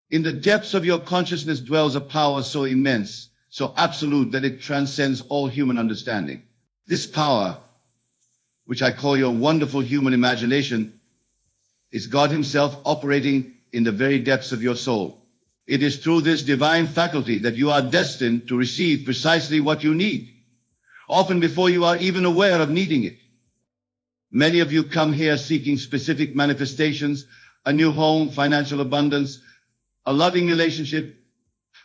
In the depths of your consciousness dwells a power so immense, so absolute that it transcends all human understanding. This power, which I call your wonderful human imagination, is God Himself operating in the very depths of your soul. It is through this divine faculty that you are destined to receive precisely what you need, often before you are even aware of needing it. Many of you come here seeking specific manifestations, a new home, financial abundance, a loving relationship.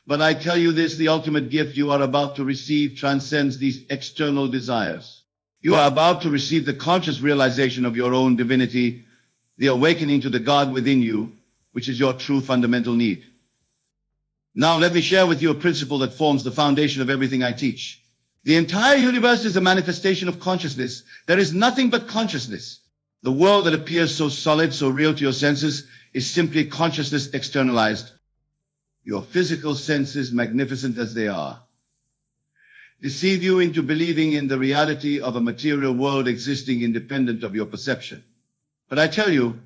But I tell you this, the ultimate gift you are about to receive transcends these external desires. You are about to receive the conscious realization of your own divinity, the awakening to the God within you, which is your true fundamental need. Now let me share with you a principle that forms the foundation of everything I teach. The entire universe is a manifestation of consciousness. There is nothing but consciousness. The world that appears so solid, so real to your senses, is simply consciousness externalized. Your physical senses, magnificent as they are, deceive you into believing in the reality of a material world existing independent of your perception. But I tell you,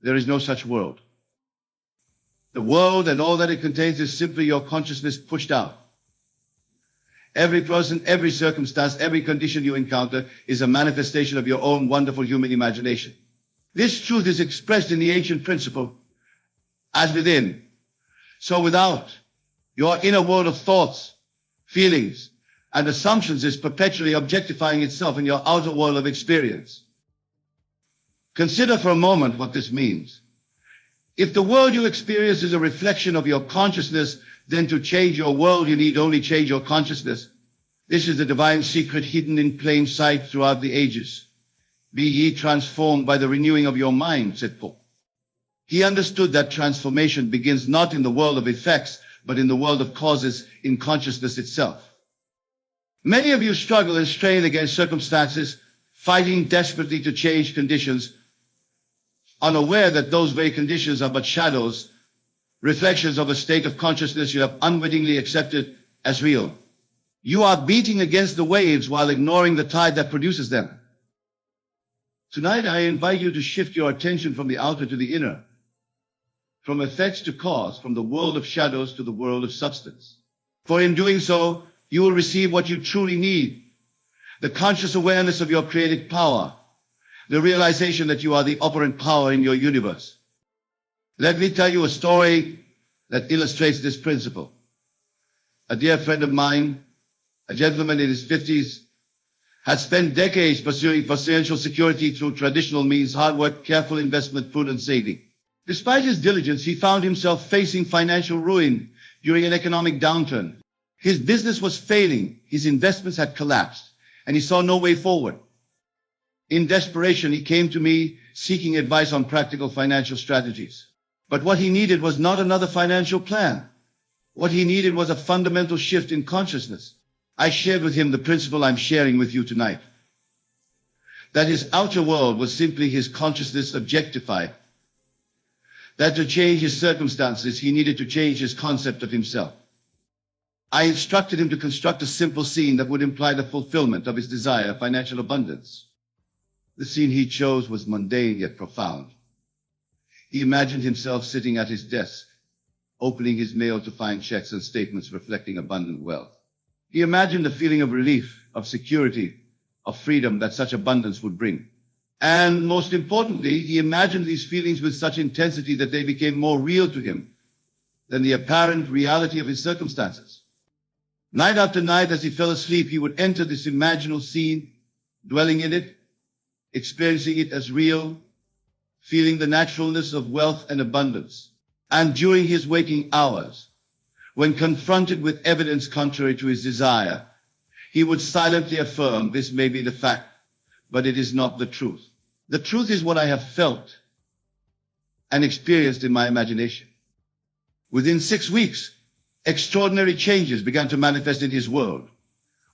there is no such world. The world and all that it contains is simply your consciousness pushed out. Every person, every circumstance, every condition you encounter is a manifestation of your own wonderful human imagination. This truth is expressed in the ancient principle, as within, so without. Your inner world of thoughts, feelings, and assumptions is perpetually objectifying itself in your outer world of experience. Consider for a moment what this means. If the world you experience is a reflection of your consciousness, then to change your world, you need only change your consciousness. This is the divine secret hidden in plain sight throughout the ages. Be ye transformed by the renewing of your mind, said Paul. He understood that transformation begins not in the world of effects, but in the world of causes, in consciousness itself. Many of you struggle and strain against circumstances, fighting desperately to change conditions, unaware that those very conditions are but shadows, reflections of a state of consciousness you have unwittingly accepted as real. You are beating against the waves while ignoring the tide that produces them. Tonight, I invite you to shift your attention from the outer to the inner, from effects to cause, from the world of shadows to the world of substance. For in doing so, you will receive what you truly need, the conscious awareness of your creative power, the realization that you are the operant power in your universe. Let me tell you a story that illustrates this principle. A dear friend of mine, a gentleman in his 50s, had spent decades pursuing financial security through traditional means, hard work, careful investment, prudent saving. Despite his diligence, he found himself facing financial ruin during an economic downturn. His business was failing, his investments had collapsed, and he saw no way forward. In desperation, he came to me seeking advice on practical financial strategies. But what he needed was not another financial plan. What he needed was a fundamental shift in consciousness. I shared with him the principle I'm sharing with you tonight. That his outer world was simply his consciousness objectified. That to change his circumstances, he needed to change his concept of himself. I instructed him to construct a simple scene that would imply the fulfillment of his desire, financial abundance. The scene he chose was mundane yet profound. He imagined himself sitting at his desk, opening his mail to find checks and statements reflecting abundant wealth. He imagined the feeling of relief, of security, of freedom that such abundance would bring. And most importantly, he imagined these feelings with such intensity that they became more real to him than the apparent reality of his circumstances. Night after night, as he fell asleep, he would enter this imaginal scene, dwelling in it, experiencing it as real, feeling the naturalness of wealth and abundance. And during his waking hours, when confronted with evidence contrary to his desire, he would silently affirm, this may be the fact, but it is not the truth. The truth is what I have felt and experienced in my imagination. Within 6 weeks, extraordinary changes began to manifest in his world.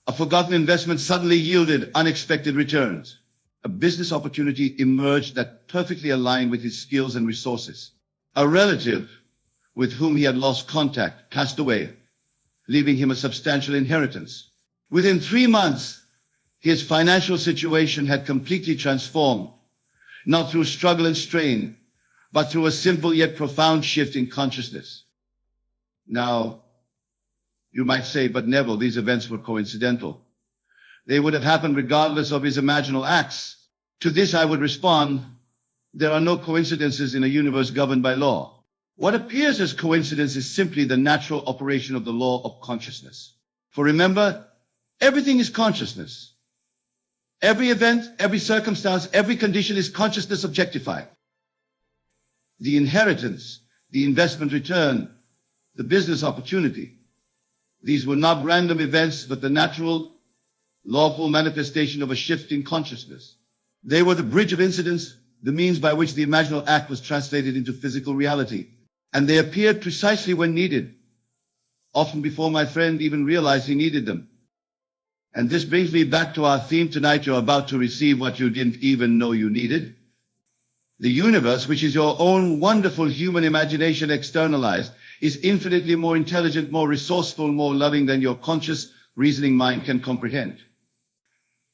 A forgotten investment suddenly yielded unexpected returns. A business opportunity emerged that perfectly aligned with his skills and resources. A relative with whom he had lost contact passed away, leaving him a substantial inheritance. Within 3 months, his financial situation had completely transformed, not through struggle and strain, but through a simple yet profound shift in consciousness. Now, you might say, but Neville, these events were coincidental. They would have happened regardless of his imaginal acts. To this I would respond, there are no coincidences in a universe governed by law. What appears as coincidence is simply the natural operation of the law of consciousness. For remember, everything is consciousness. Every event, every circumstance, every condition is consciousness objectified. The inheritance, the investment return, the business opportunity. These were not random events, but the natural, lawful manifestation of a shift in consciousness. They were the bridge of incidents, the means by which the imaginal act was translated into physical reality. And they appeared precisely when needed, often before my friend even realized he needed them. And this brings me back to our theme tonight. You're about to receive what you didn't even know you needed. The universe, which is your own wonderful human imagination externalized, is infinitely more intelligent, more resourceful, more loving than your conscious, reasoning mind can comprehend.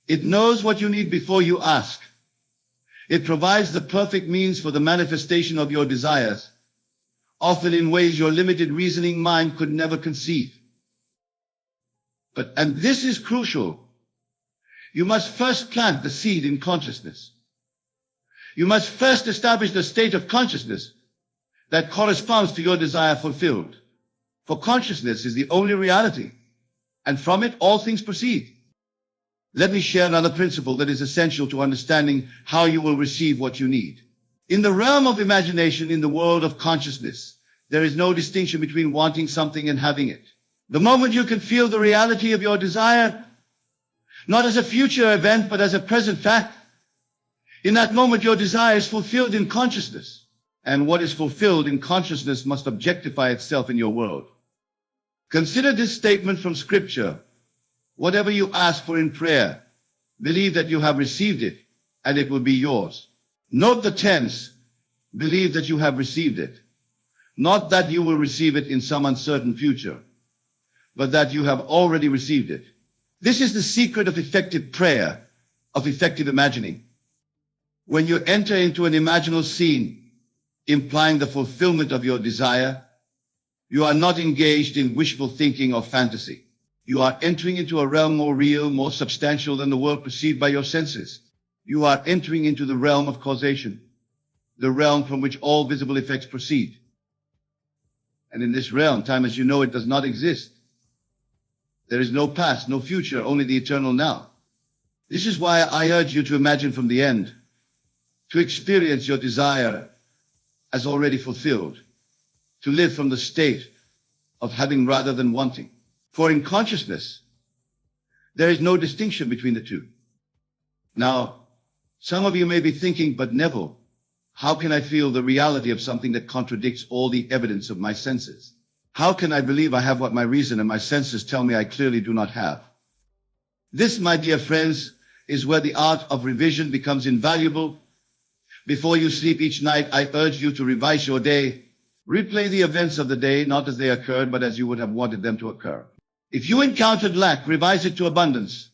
It knows what you need before you ask. It provides the perfect means for the manifestation of your desires, often in ways your limited reasoning mind could never conceive. And this is crucial, you must first plant the seed in consciousness. You must first establish the state of consciousness that corresponds to your desire fulfilled. For consciousness is the only reality, and from it all things proceed. Let me share another principle that is essential to understanding how you will receive what you need. In the realm of imagination, in the world of consciousness, there is no distinction between wanting something and having it. The moment you can feel the reality of your desire, not as a future event, but as a present fact, in that moment your desire is fulfilled in consciousness. And what is fulfilled in consciousness must objectify itself in your world. Consider this statement from Scripture. Whatever you ask for in prayer, believe that you have received it, and it will be yours. Note the tense, believe that you have received it. Not that you will receive it in some uncertain future, but that you have already received it. This is the secret of effective prayer, of effective imagining. When you enter into an imaginal scene, implying the fulfillment of your desire, you are not engaged in wishful thinking or fantasy. You are entering into a realm more real, more substantial than the world perceived by your senses. You are entering into the realm of causation, the realm from which all visible effects proceed. And in this realm, time as you know it does not exist. There is no past, no future, only the eternal now. This is why I urge you to imagine from the end, to experience your desire as already fulfilled, to live from the state of having rather than wanting. For in consciousness, there is no distinction between the two. Now, some of you may be thinking, but Neville, how can I feel the reality of something that contradicts all the evidence of my senses? How can I believe I have what my reason and my senses tell me I clearly do not have? This, my dear friends, is where the art of revision becomes invaluable. Before you sleep each night, I urge you to revise your day. Replay the events of the day, not as they occurred, but as you would have wanted them to occur. If you encountered lack, revise it to abundance.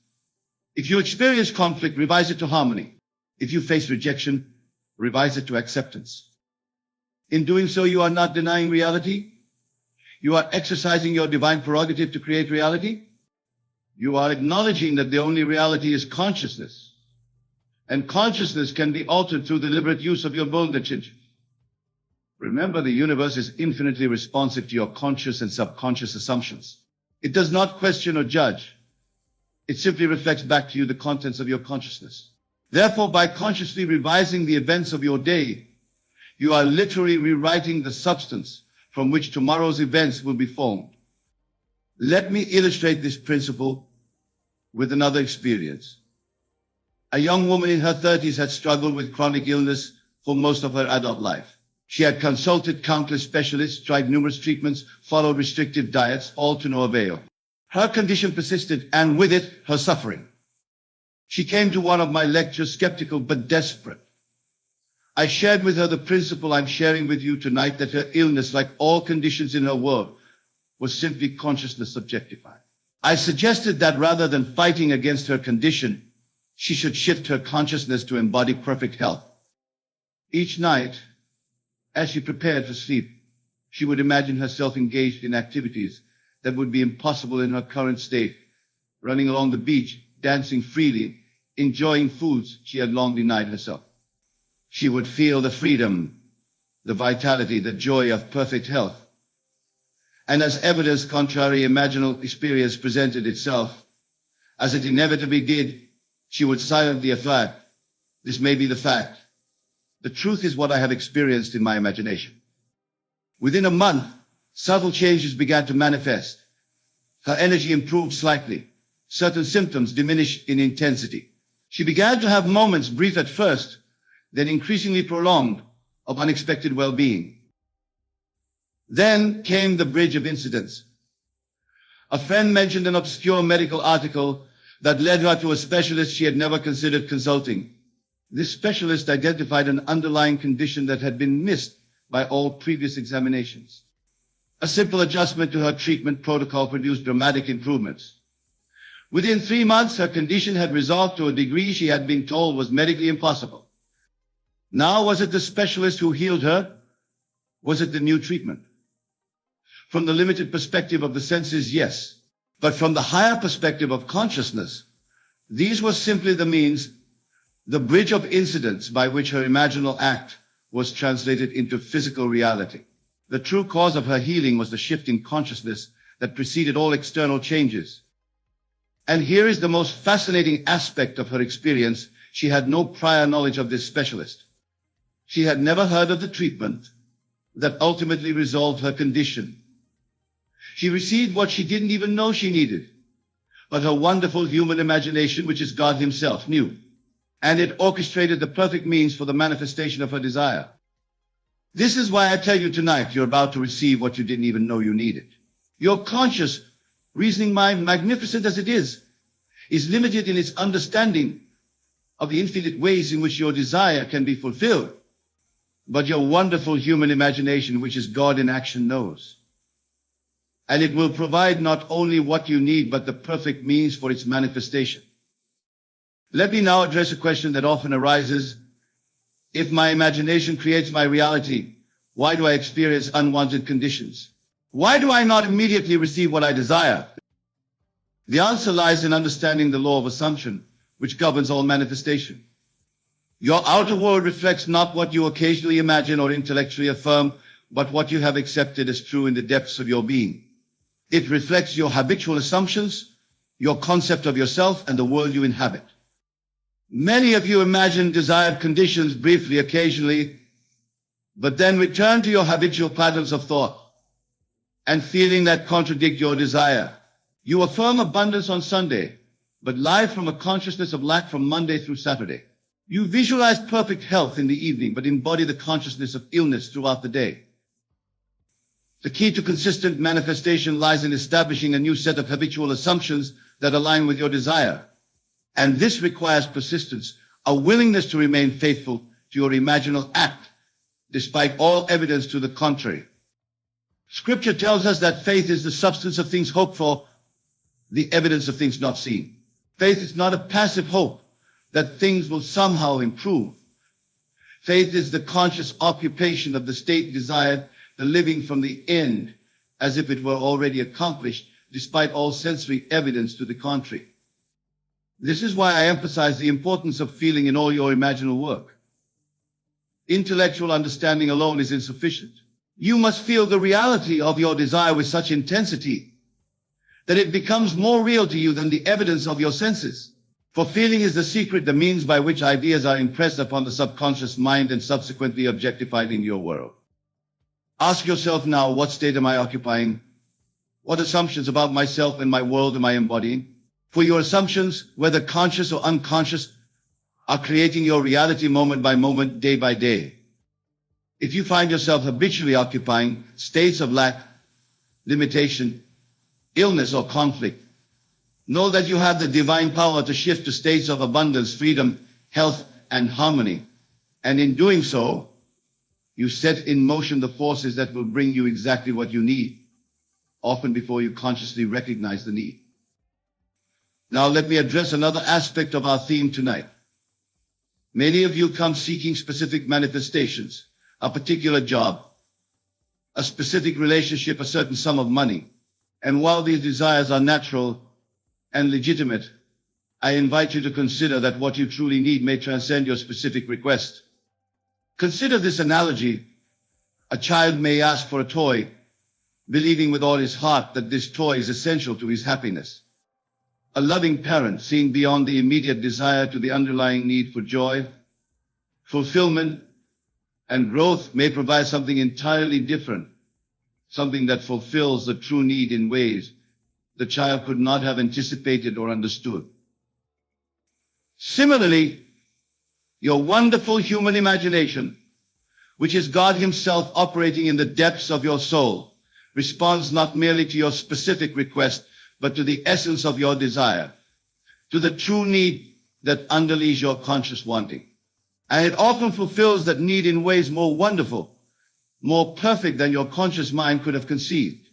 If you experience conflict, revise it to harmony. If you face rejection, revise it to acceptance. In doing so, you are not denying reality. You are exercising your divine prerogative to create reality. You are acknowledging that the only reality is consciousness. And consciousness can be altered through deliberate use of your knowledge. Remember, the universe is infinitely responsive to your conscious and subconscious assumptions. It does not question or judge. It simply reflects back to you the contents of your consciousness. Therefore, by consciously revising the events of your day, you are literally rewriting the substance from which tomorrow's events will be formed. Let me illustrate this principle with another experience. A young woman in her 30s had struggled with chronic illness for most of her adult life. She had consulted countless specialists, tried numerous treatments, followed restrictive diets, all to no avail. Her condition persisted, and with it, her suffering. She came to one of my lectures skeptical but desperate. I shared with her the principle I'm sharing with you tonight, that her illness, like all conditions in her world, was simply consciousness objectified. I suggested that rather than fighting against her condition, she should shift her consciousness to embody perfect health. Each night, As she prepared for sleep, she would imagine herself engaged in activities that would be impossible in her current state, running along the beach, dancing freely, enjoying foods she had long denied herself. She would feel the freedom, the vitality, the joy of perfect health. And as evidence contrary imaginal experience presented itself, as it inevitably did, she would silently affirm, "This may be the fact. The truth is what I have experienced in my imagination." Within a month, subtle changes began to manifest. Her energy improved slightly. Certain symptoms diminished in intensity. She began to have moments, brief at first, then increasingly prolonged, of unexpected well-being. Then came the bridge of incidents. A friend mentioned an obscure medical article that led her to a specialist she had never considered consulting. This specialist identified an underlying condition that had been missed by all previous examinations. A simple adjustment to her treatment protocol produced dramatic improvements. Within 3 months, her condition had resolved to a degree she had been told was medically impossible. Now, was it the specialist who healed her? Was it the new treatment? From the limited perspective of the senses, yes. But from the higher perspective of consciousness, these were simply the means, the bridge of incidents by which her imaginal act was translated into physical reality. The true cause of her healing was the shift in consciousness that preceded all external changes. And here is the most fascinating aspect of her experience. She had no prior knowledge of this specialist. She had never heard of the treatment that ultimately resolved her condition. She received what she didn't even know she needed. But her wonderful human imagination, which is God Himself, knew. And it orchestrated the perfect means for the manifestation of her desire. This is why I tell you tonight, you're about to receive what you didn't even know you needed. Your conscious, reasoning mind, magnificent as it is limited in its understanding of the infinite ways in which your desire can be fulfilled. But your wonderful human imagination, which is God in action, knows. And it will provide not only what you need, but the perfect means for its manifestation. Let me now address a question that often arises. If my imagination creates my reality, why do I experience unwanted conditions? Why do I not immediately receive what I desire? The answer lies in understanding the law of assumption, which governs all manifestation. Your outer world reflects not what you occasionally imagine or intellectually affirm, but what you have accepted as true in the depths of your being. It reflects your habitual assumptions, your concept of yourself, and the world you inhabit. Many of you imagine desired conditions briefly, occasionally, but then return to your habitual patterns of thought and feeling that contradict your desire. You affirm abundance on Sunday, but live from a consciousness of lack from Monday through Saturday. You visualize perfect health in the evening, but embody the consciousness of illness throughout the day. The key to consistent manifestation lies in establishing a new set of habitual assumptions that align with your desire. And this requires persistence, a willingness to remain faithful to your imaginal act, despite all evidence to the contrary. Scripture tells us that faith is the substance of things hoped for, the evidence of things not seen. Faith is not a passive hope that things will somehow improve. Faith is the conscious occupation of the state desired, the living from the end as if it were already accomplished, despite all sensory evidence to the contrary. This is why I emphasize the importance of feeling in all your imaginal work. Intellectual understanding alone is insufficient. You must feel the reality of your desire with such intensity that it becomes more real to you than the evidence of your senses. For feeling is the secret, the means by which ideas are impressed upon the subconscious mind and subsequently objectified in your world. Ask yourself now, what state am I occupying? What assumptions about myself and my world am I embodying? For your assumptions, whether conscious or unconscious, are creating your reality moment by moment, day by day. If you find yourself habitually occupying states of lack, limitation, illness, or conflict, know that you have the divine power to shift to states of abundance, freedom, health, and harmony. And in doing so, you set in motion the forces that will bring you exactly what you need, often before you consciously recognize the need. Now let me address another aspect of our theme tonight. Many of you come seeking specific manifestations, a particular job, a specific relationship, a certain sum of money. And while these desires are natural and legitimate, I invite you to consider that what you truly need may transcend your specific request. Consider this analogy. A child may ask for a toy, believing with all his heart that this toy is essential to his happiness. A loving parent, seeing beyond the immediate desire to the underlying need for joy, fulfillment, and growth, may provide something entirely different, something that fulfills the true need in ways the child could not have anticipated or understood. Similarly, your wonderful human imagination, which is God Himself operating in the depths of your soul, responds not merely to your specific request, but to the essence of your desire, to the true need that underlies your conscious wanting. And it often fulfills that need in ways more wonderful, more perfect than your conscious mind could have conceived.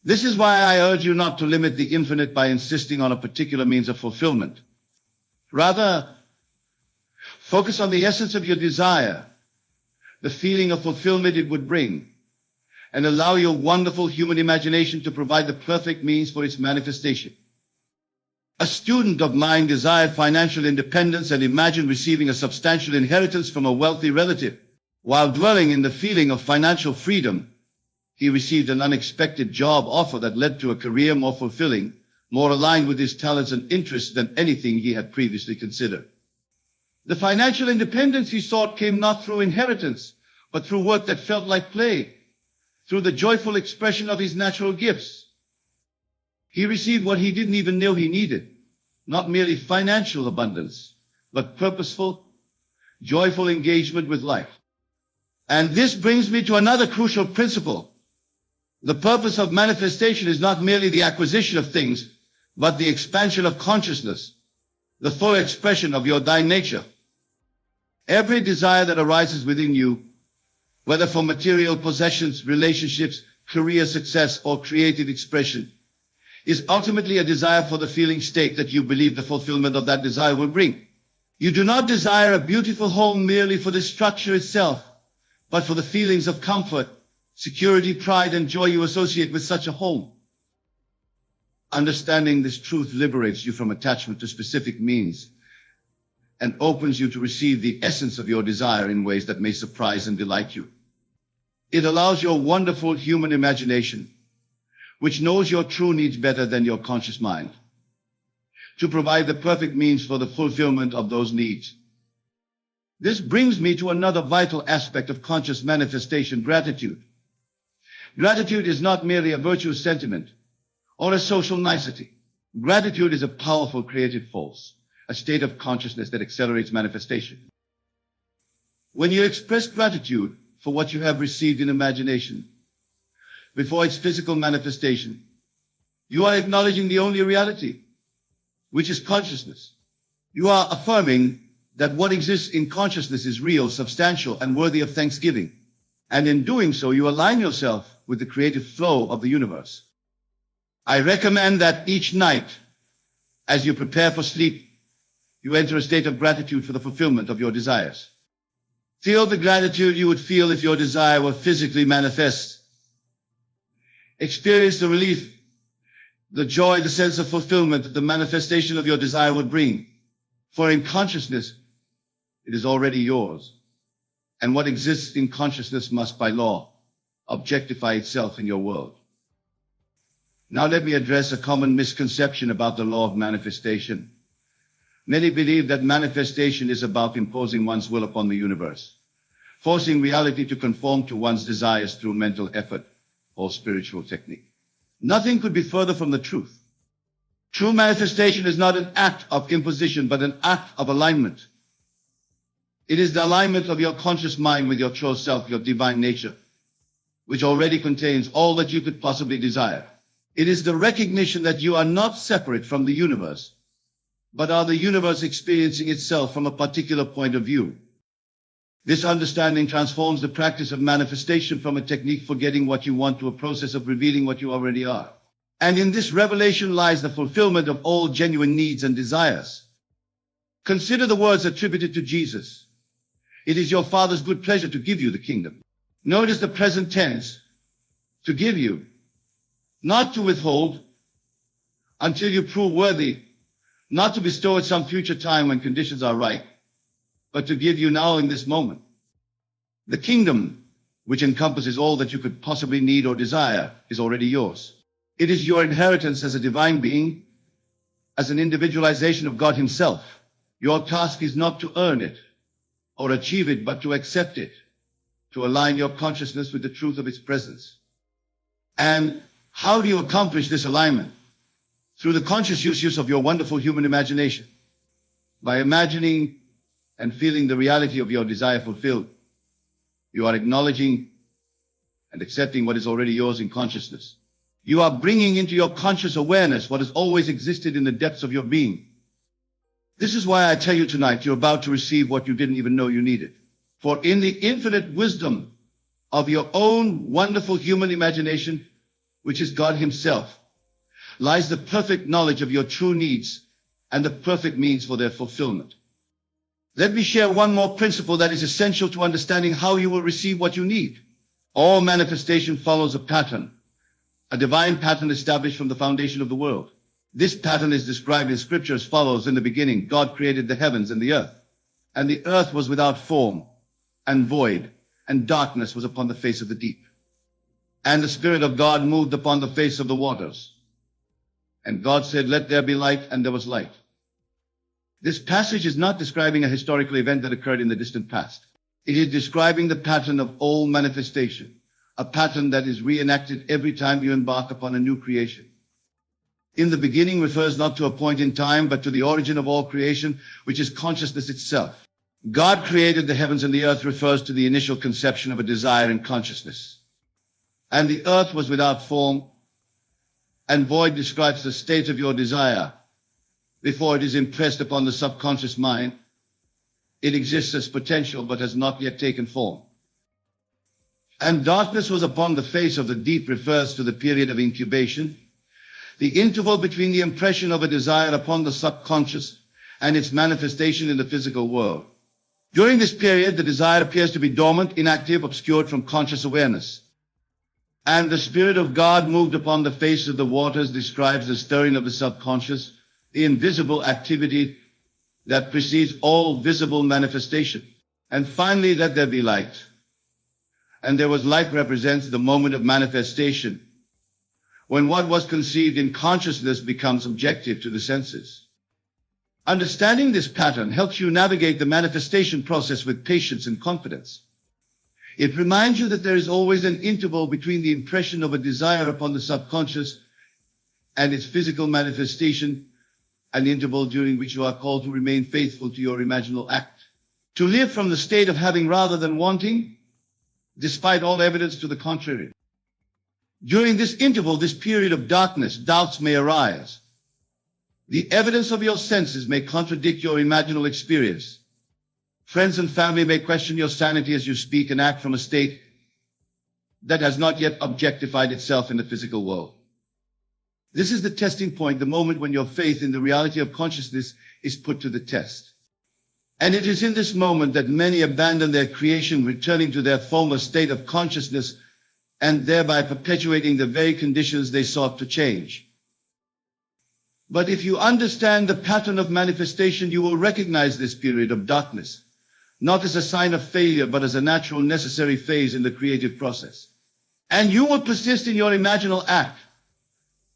This is why I urge you not to limit the infinite by insisting on a particular means of fulfillment. Rather, focus on the essence of your desire, the feeling of fulfillment it would bring, and allow your wonderful human imagination to provide the perfect means for its manifestation. A student of mine desired financial independence and imagined receiving a substantial inheritance from a wealthy relative. While dwelling in the feeling of financial freedom, he received an unexpected job offer that led to a career more fulfilling, more aligned with his talents and interests than anything he had previously considered. The financial independence he sought came not through inheritance, but through work that felt like play, through the joyful expression of his natural gifts. He received what he didn't even know he needed, not merely financial abundance, but purposeful, joyful engagement with life. And this brings me to another crucial principle. The purpose of manifestation is not merely the acquisition of things, but the expansion of consciousness, the full expression of your thine nature. Every desire that arises within you, whether for material possessions, relationships, career success, or creative expression, is ultimately a desire for the feeling state that you believe the fulfillment of that desire will bring. You do not desire a beautiful home merely for the structure itself, but for the feelings of comfort, security, pride, and joy you associate with such a home. Understanding this truth liberates you from attachment to specific means and opens you to receive the essence of your desire in ways that may surprise and delight you. It allows your wonderful human imagination, which knows your true needs better than your conscious mind, to provide the perfect means for the fulfillment of those needs. This brings me to another vital aspect of conscious manifestation: gratitude. Gratitude is not merely a virtuous sentiment or a social nicety. Gratitude is a powerful creative force, a state of consciousness that accelerates manifestation. When you express gratitude for what you have received in imagination, before its physical manifestation, you are acknowledging the only reality, which is consciousness. You are affirming that what exists in consciousness is real, substantial, and worthy of thanksgiving. And in doing so, you align yourself with the creative flow of the universe. I recommend that each night, as you prepare for sleep, you enter a state of gratitude for the fulfillment of your desires. Feel the gratitude you would feel if your desire were physically manifest. Experience the relief, the joy, the sense of fulfillment that the manifestation of your desire would bring. For in consciousness, it is already yours. And what exists in consciousness must, by law, objectify itself in your world. Now let me address a common misconception about the law of manifestation. Many believe that manifestation is about imposing one's will upon the universe, forcing reality to conform to one's desires through mental effort or spiritual technique. Nothing could be further from the truth. True manifestation is not an act of imposition, but an act of alignment. It is the alignment of your conscious mind with your true self, your divine nature, which already contains all that you could possibly desire. It is the recognition that you are not separate from the universe, but are the universe experiencing itself from a particular point of view. This understanding transforms the practice of manifestation from a technique for getting what you want to a process of revealing what you already are. And in this revelation lies the fulfillment of all genuine needs and desires. Consider the words attributed to Jesus. It is your Father's good pleasure to give you the kingdom. Notice the present tense, to give you, not to withhold until you prove worthy, not to bestow at some future time when conditions are right, but to give you now in this moment. The kingdom, which encompasses all that you could possibly need or desire, is already yours. It is your inheritance as a divine being, as an individualization of God himself. Your task is not to earn it or achieve it, but to accept it, to align your consciousness with the truth of its presence. And how do you accomplish this alignment? Through the conscious use of your wonderful human imagination. By imagining and feeling the reality of your desire fulfilled, you are acknowledging and accepting what is already yours in consciousness. You are bringing into your conscious awareness what has always existed in the depths of your being. This is why I tell you tonight, you're about to receive what you didn't even know you needed. For in the infinite wisdom of your own wonderful human imagination, which is God himself, lies the perfect knowledge of your true needs and the perfect means for their fulfillment. Let me share one more principle that is essential to understanding how you will receive what you need. All manifestation follows a pattern, a divine pattern established from the foundation of the world. This pattern is described in Scripture as follows. In the beginning, God created the heavens and the earth. And the earth was without form and void, and darkness was upon the face of the deep. And the Spirit of God moved upon the face of the waters. And God said, "Let there be light," and there was light. This passage is not describing a historical event that occurred in the distant past. It is describing the pattern of all manifestation, a pattern that is reenacted every time you embark upon a new creation. In the beginning refers not to a point in time, but to the origin of all creation, which is consciousness itself. God created the heavens and the earth refers to the initial conception of a desire in consciousness. And the earth was without form, and void describes the state of your desire before it is impressed upon the subconscious mind. It exists as potential, but has not yet taken form. And darkness was upon the face of the deep refers to the period of incubation, the interval between the impression of a desire upon the subconscious and its manifestation in the physical world. During this period, the desire appears to be dormant, inactive, obscured from conscious awareness. And the Spirit of God moved upon the face of the waters describes the stirring of the subconscious, the invisible activity that precedes all visible manifestation. And finally, let there be light. And there was light represents the moment of manifestation, when what was conceived in consciousness becomes objective to the senses. Understanding this pattern helps you navigate the manifestation process with patience and confidence. It reminds you that there is always an interval between the impression of a desire upon the subconscious and its physical manifestation, an interval during which you are called to remain faithful to your imaginal act, to live from the state of having rather than wanting, despite all evidence to the contrary. During this interval, this period of darkness, doubts may arise. The evidence of your senses may contradict your imaginal experience. Friends and family may question your sanity as you speak and act from a state that has not yet objectified itself in the physical world. This is the testing point, the moment when your faith in the reality of consciousness is put to the test. And it is in this moment that many abandon their creation, returning to their former state of consciousness and thereby perpetuating the very conditions they sought to change. But if you understand the pattern of manifestation, you will recognize this period of darkness, not as a sign of failure, but as a natural, necessary phase in the creative process. And you will persist in your imaginal act,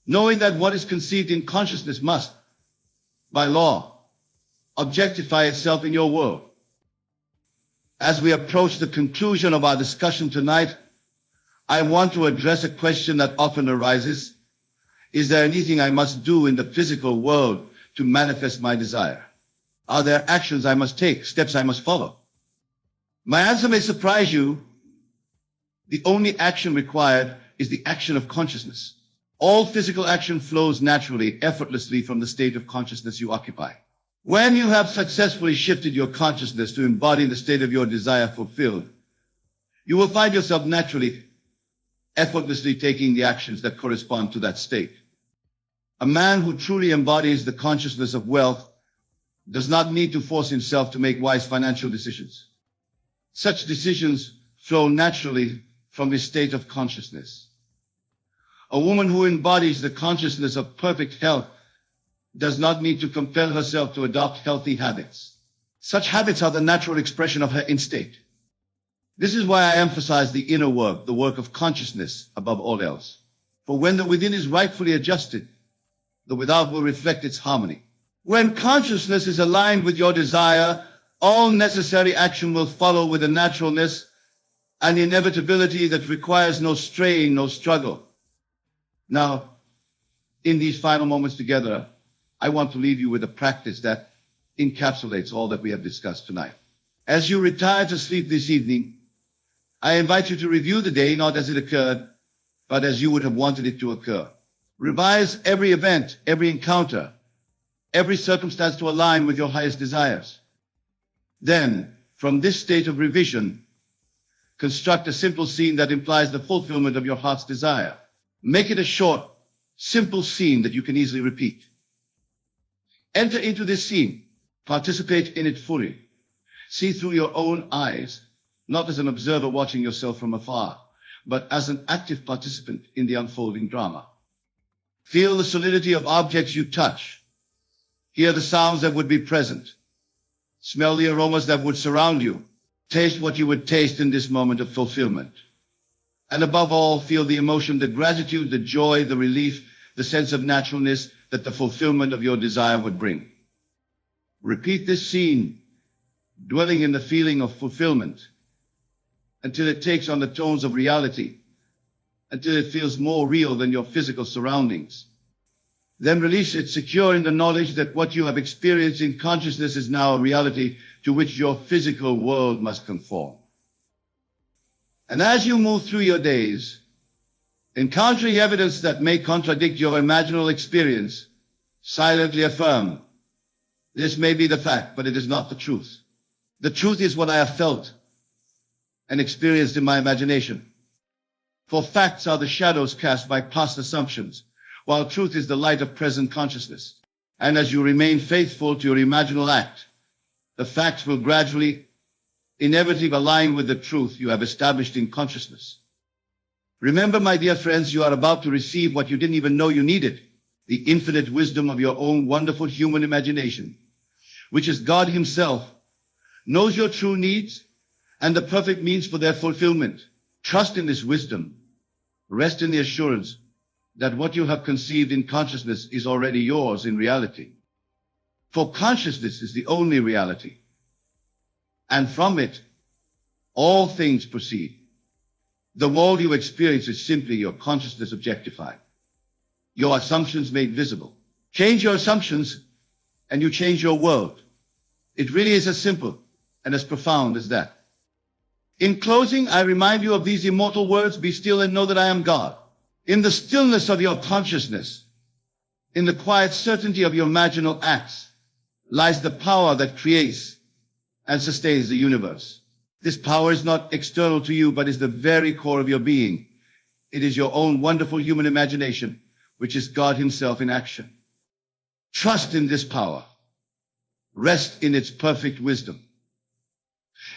knowing that what is conceived in consciousness must, by law, objectify itself in your world. As we approach the conclusion of our discussion tonight, I want to address a question that often arises. Is there anything I must do in the physical world to manifest my desire? Are there actions I must take, steps I must follow? My answer may surprise you. The only action required is the action of consciousness. All physical action flows naturally, effortlessly from the state of consciousness you occupy. When you have successfully shifted your consciousness to embody the state of your desire fulfilled, you will find yourself naturally, effortlessly taking the actions that correspond to that state. A man who truly embodies the consciousness of wealth does not need to force himself to make wise financial decisions. Such decisions flow naturally from a state of consciousness. A woman who embodies the consciousness of perfect health does not need to compel herself to adopt healthy habits. Such habits are the natural expression of her instinct. This is why I emphasize the inner work, the work of consciousness above all else. For when the within is rightfully adjusted, the without will reflect its harmony. When consciousness is aligned with your desire, all necessary action will follow with a naturalness and inevitability that requires no strain, no struggle. Now, in these final moments together, I want to leave you with a practice that encapsulates all that we have discussed tonight. As you retire to sleep this evening, I invite you to review the day not as it occurred, but as you would have wanted it to occur. Revise every event, every encounter, every circumstance to align with your highest desires. Then, from this state of revision, construct a simple scene that implies the fulfillment of your heart's desire. Make it a short, simple scene that you can easily repeat. Enter into this scene. Participate in it fully. See through your own eyes, not as an observer watching yourself from afar, but as an active participant in the unfolding drama. Feel the solidity of objects you touch. Hear the sounds that would be present. Smell the aromas that would surround you. Taste what you would taste in this moment of fulfillment. And above all, feel the emotion, the gratitude, the joy, the relief, the sense of naturalness that the fulfillment of your desire would bring. Repeat this scene, dwelling in the feeling of fulfillment, until it takes on the tones of reality, until it feels more real than your physical surroundings. Then release it, secure in the knowledge that what you have experienced in consciousness is now a reality to which your physical world must conform. And as you move through your days, encountering evidence that may contradict your imaginal experience, silently affirm, this may be the fact, but it is not the truth. The truth is what I have felt and experienced in my imagination. For facts are the shadows cast by past assumptions, while truth is the light of present consciousness. And as you remain faithful to your imaginal act, the facts will gradually, inevitably align with the truth you have established in consciousness. Remember, my dear friends, you are about to receive what you didn't even know you needed, the infinite wisdom of your own wonderful human imagination, which is God Himself, knows your true needs and the perfect means for their fulfillment. Trust in this wisdom. Rest in the assurance that what you have conceived in consciousness is already yours in reality. For consciousness is the only reality. And from it, all things proceed. The world you experience is simply your consciousness objectified, your assumptions made visible. Change your assumptions and you change your world. It really is as simple and as profound as that. In closing, I remind you of these immortal words, be still and know that I am God. In the stillness of your consciousness, in the quiet certainty of your imaginal acts, lies the power that creates and sustains the universe. This power is not external to you, but is the very core of your being. It is your own wonderful human imagination, which is God Himself in action. Trust in this power. Rest in its perfect wisdom.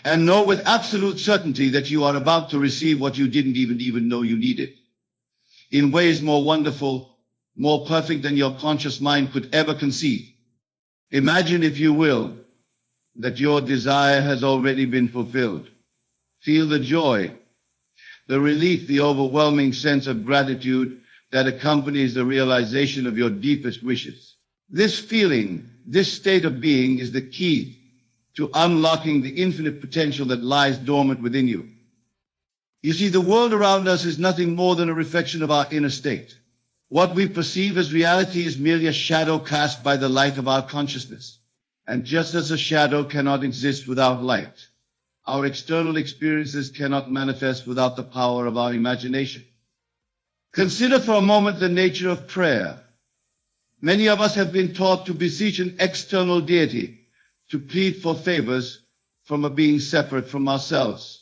And know with absolute certainty that you are about to receive what you didn't even know you needed, in ways more wonderful, more perfect than your conscious mind could ever conceive. Imagine, if you will, that your desire has already been fulfilled. Feel the joy, the relief, the overwhelming sense of gratitude that accompanies the realization of your deepest wishes. This feeling, this state of being is the key to unlocking the infinite potential that lies dormant within you. You see, the world around us is nothing more than a reflection of our inner state. What we perceive as reality is merely a shadow cast by the light of our consciousness. And just as a shadow cannot exist without light, our external experiences cannot manifest without the power of our imagination. Consider for a moment the nature of prayer. Many of us have been taught to beseech an external deity, to plead for favors from a being separate from ourselves.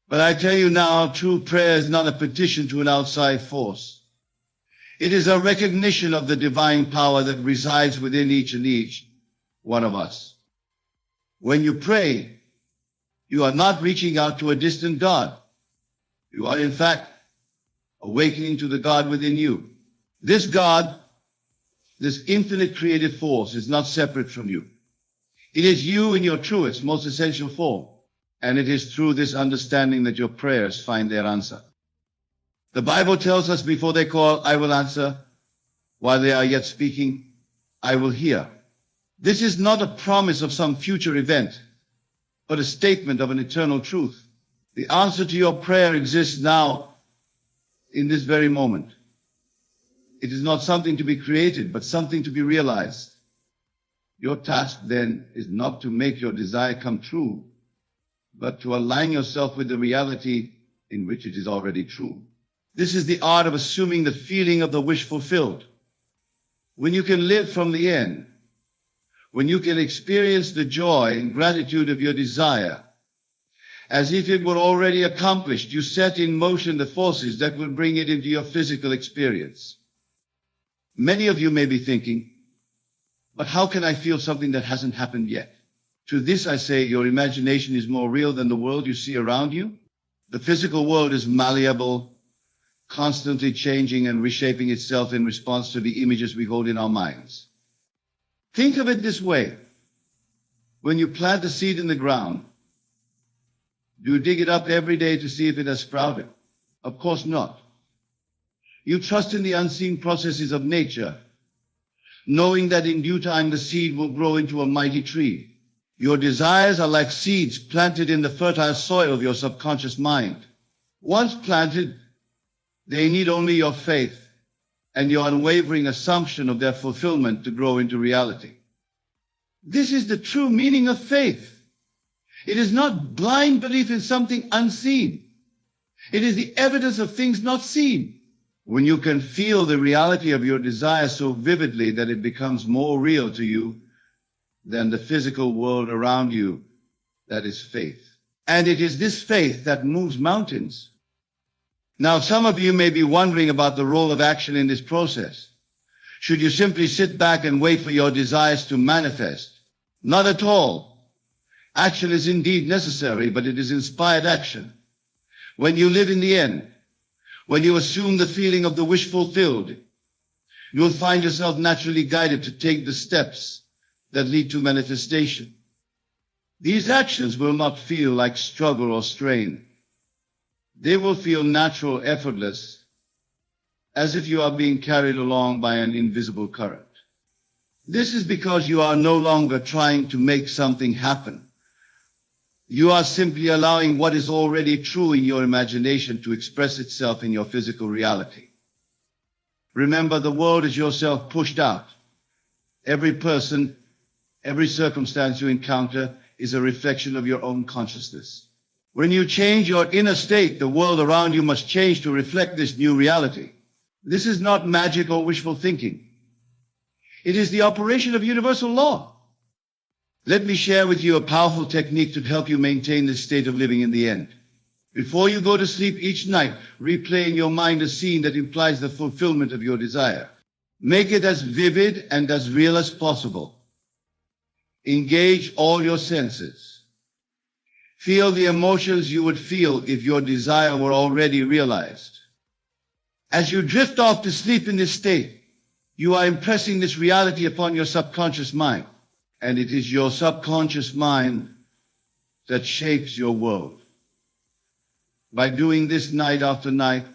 But I tell you now, true prayer is not a petition to an outside force. It is a recognition of the divine power that resides within each one of us. When you pray, You are not reaching out to a distant God. You are, in fact, awakening to the God within you. This God, this infinite creative force, is not separate from you. It is you in your truest, most essential form. And it is through this understanding that your prayers find their answer. The Bible tells us before they call, I will answer. While they are yet speaking, I will hear. This is not a promise of some future event, but a statement of an eternal truth. The answer to your prayer exists now, in this very moment. It is not something to be created, but something to be realized. Your task then is not to make your desire come true, but to align yourself with the reality in which it is already true. This is the art of assuming the feeling of the wish fulfilled. When you can live from the end, when you can experience the joy and gratitude of your desire, as if it were already accomplished, you set in motion the forces that will bring it into your physical experience. Many of you may be thinking, but how can I feel something that hasn't happened yet? To this I say, your imagination is more real than the world you see around you. The physical world is malleable, constantly changing and reshaping itself in response to the images we hold in our minds. Think of it this way. When you plant a seed in the ground, do you dig it up every day to see if it has sprouted? Of course not. You trust in the unseen processes of nature, knowing that in due time the seed will grow into a mighty tree. Your desires are like seeds planted in the fertile soil of your subconscious mind. Once planted, they need only your faith and your unwavering assumption of their fulfillment to grow into reality. This is the true meaning of faith. It is not blind belief in something unseen. It is the evidence of things not seen. When you can feel the reality of your desire so vividly that it becomes more real to you than the physical world around you, that is faith. And it is this faith that moves mountains. Now, some of you may be wondering about the role of action in this process. Should you simply sit back and wait for your desires to manifest? Not at all. Action is indeed necessary, but it is inspired action. When you live in the end, when you assume the feeling of the wish fulfilled, you will find yourself naturally guided to take the steps that lead to manifestation. These actions will not feel like struggle or strain. They will feel natural, effortless, as if you are being carried along by an invisible current. This is because you are no longer trying to make something happen. You are simply allowing what is already true in your imagination to express itself in your physical reality. Remember, the world is yourself pushed out. Every person, every circumstance you encounter is a reflection of your own consciousness. When you change your inner state, the world around you must change to reflect this new reality. This is not magic or wishful thinking. It is the operation of universal law. Let me share with you a powerful technique to help you maintain this state of living in the end. Before you go to sleep each night, replay in your mind a scene that implies the fulfillment of your desire. Make it as vivid and as real as possible. Engage all your senses. Feel the emotions you would feel if your desire were already realized. As you drift off to sleep in this state, you are impressing this reality upon your subconscious mind. And it is your subconscious mind that shapes your world. By doing this night after night,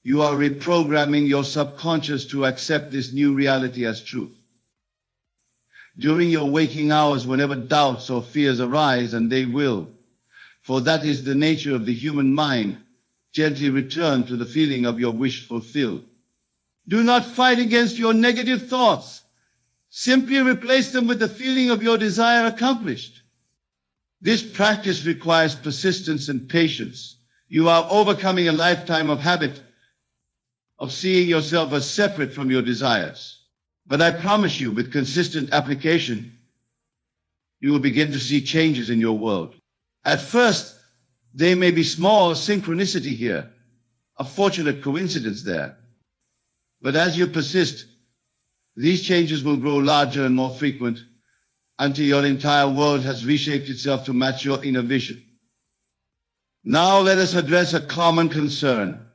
you are reprogramming your subconscious to accept this new reality as truth. During your waking hours, whenever doubts or fears arise, and they will, for that is the nature of the human mind, gently return to the feeling of your wish fulfilled. Do not fight against your negative thoughts. Simply replace them with the feeling of your desire accomplished. This practice requires persistence and patience. You are overcoming a lifetime of habit of seeing yourself as separate from your desires. But I promise you, with consistent application, you will begin to see changes in your world. At first, they may be small, a synchronicity here, a fortunate coincidence there. But as you persist, these changes will grow larger and more frequent until your entire world has reshaped itself to match your inner vision. Now let us address a common concern.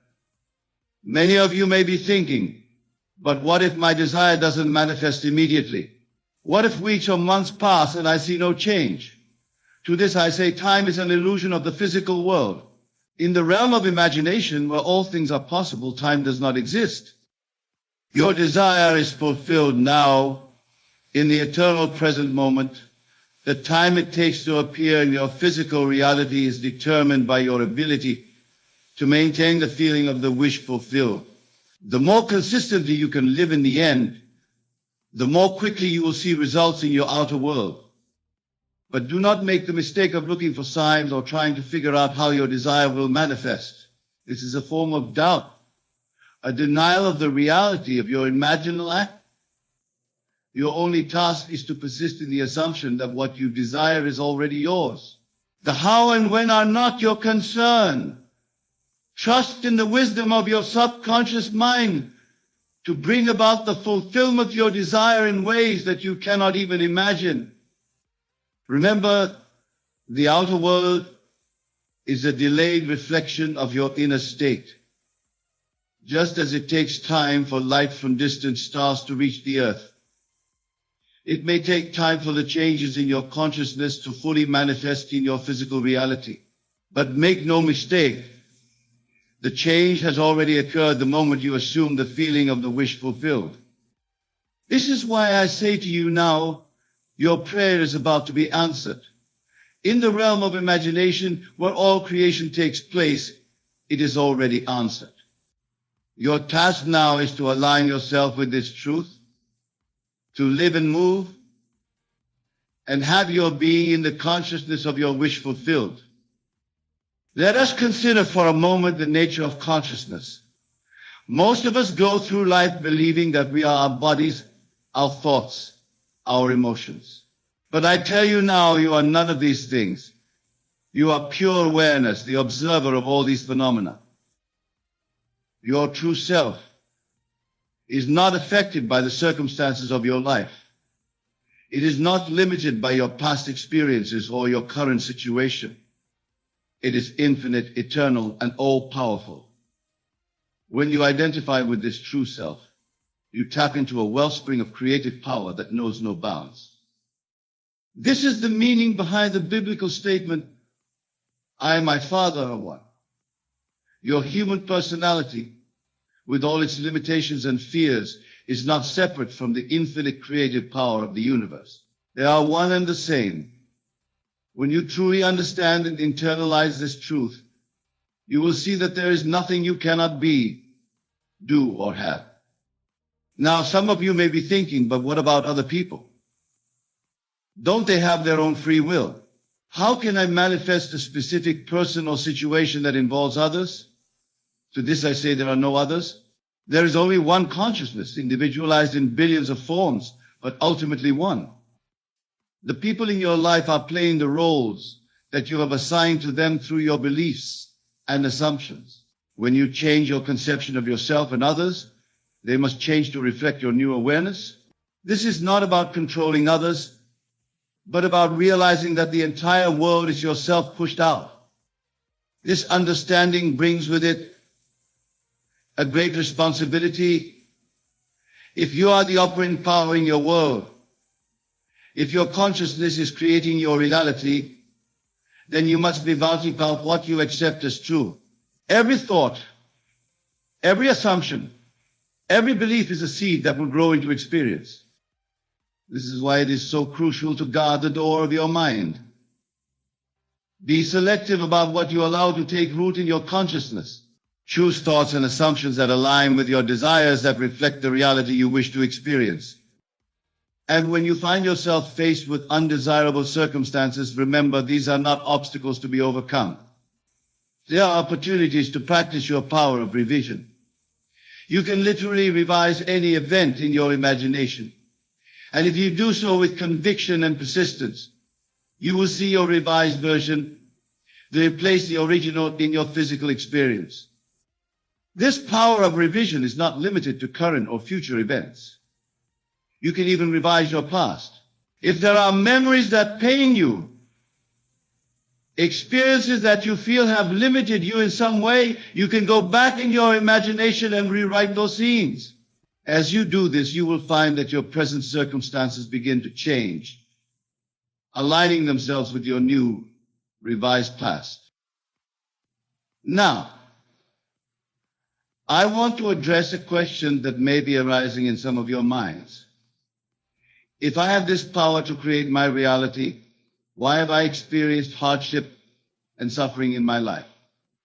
Many of you may be thinking, but what if my desire doesn't manifest immediately? What if weeks or months pass and I see no change? To this I say, time is an illusion of the physical world. In the realm of imagination, where all things are possible, time does not exist. Your desire is fulfilled now, in the eternal present moment. The time it takes to appear in your physical reality is determined by your ability to maintain the feeling of the wish fulfilled. The more consistently you can live in the end, the more quickly you will see results in your outer world. But do not make the mistake of looking for signs or trying to figure out how your desire will manifest. This is a form of doubt, a denial of the reality of your imaginal act. Your only task is to persist in the assumption that what you desire is already yours. The how and when are not your concern. Trust in the wisdom of your subconscious mind to bring about the fulfillment of your desire in ways that you cannot even imagine. Remember, the outer world is a delayed reflection of your inner state. Just as it takes time for light from distant stars to reach the earth, it may take time for the changes in your consciousness to fully manifest in your physical reality. But make no mistake, the change has already occurred the moment you assume the feeling of the wish fulfilled. This is why I say to you now, your prayer is about to be answered. In the realm of imagination, where all creation takes place, it is already answered. Your task now is to align yourself with this truth, to live and move, and have your being in the consciousness of your wish fulfilled. Let us consider for a moment the nature of consciousness. Most of us go through life believing that we are our bodies, our thoughts, our emotions. But I tell you now, you are none of these things. You are pure awareness, the observer of all these phenomena. Your true self is not affected by the circumstances of your life. It is not limited by your past experiences or your current situation. It is infinite, eternal, and all-powerful. When you identify with this true self, you tap into a wellspring of creative power that knows no bounds. This is the meaning behind the biblical statement, I and my Father are one. Your human personality, with all its limitations and fears, is not separate from the infinite creative power of the universe. They are one and the same. When you truly understand and internalize this truth, you will see that there is nothing you cannot be, do, or have. Now, some of you may be thinking, but what about other people? Don't they have their own free will? How can I manifest a specific person or situation that involves others? To this I say there are no others. There is only one consciousness, individualized in billions of forms, but ultimately one. The people in your life are playing the roles that you have assigned to them through your beliefs and assumptions. When you change your conception of yourself and others, they must change to reflect your new awareness. This is not about controlling others, but about realizing that the entire world is yourself pushed out. This understanding brings with it a great responsibility. If you are the operating power in your world, if your consciousness is creating your reality, then you must be vouching about what you accept as true. Every thought, every assumption, every belief is a seed that will grow into experience. This is why it is so crucial to guard the door of your mind. Be selective about what you allow to take root in your consciousness. Choose thoughts and assumptions that align with your desires, that reflect the reality you wish to experience. And when you find yourself faced with undesirable circumstances, remember these are not obstacles to be overcome. They are opportunities to practice your power of revision. You can literally revise any event in your imagination. And if you do so with conviction and persistence, you will see your revised version replace the original in your physical experience. This power of revision is not limited to current or future events. You can even revise your past. If there are memories that pain you, Experiences that you feel have limited you in some way, you can go back in your imagination and rewrite those scenes. As you do this, you will find that your present circumstances begin to change, aligning themselves with your new, revised past. Now, I want to address a question that may be arising in some of your minds. If I have this power to create my reality, why have I experienced hardship and suffering in my life?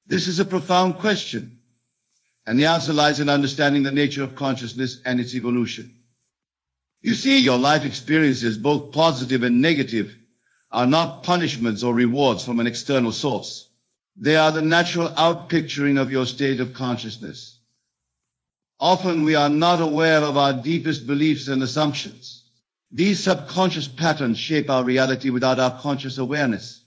This is a profound question, and the answer lies in understanding the nature of consciousness and its evolution. You see, your life experiences, both positive and negative, are not punishments or rewards from an external source. They are the natural outpicturing of your state of consciousness. Often we are not aware of our deepest beliefs and assumptions. These subconscious patterns shape our reality without our conscious awareness.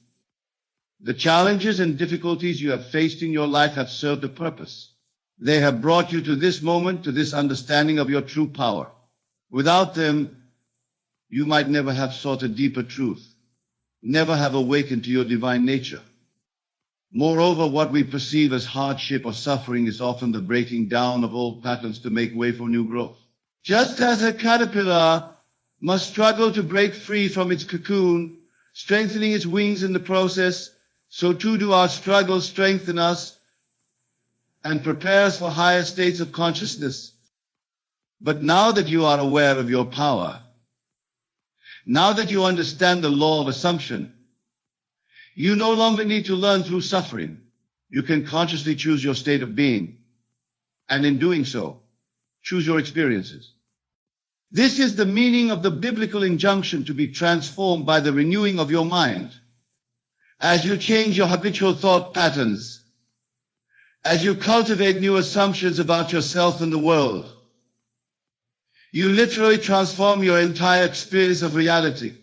The challenges and difficulties you have faced in your life have served a purpose. They have brought you to this moment, to this understanding of your true power. Without them, you might never have sought a deeper truth, never have awakened to your divine nature. Moreover, what we perceive as hardship or suffering is often the breaking down of old patterns to make way for new growth. Just as a caterpillar must struggle to break free from its cocoon, strengthening its wings in the process, so too do our struggles strengthen us and prepare us for higher states of consciousness. But now that you are aware of your power, now that you understand the law of assumption, you no longer need to learn through suffering. You can consciously choose your state of being, and in doing so, choose your experiences. This is the meaning of the biblical injunction to be transformed by the renewing of your mind. As you change your habitual thought patterns, as you cultivate new assumptions about yourself and the world, you literally transform your entire experience of reality.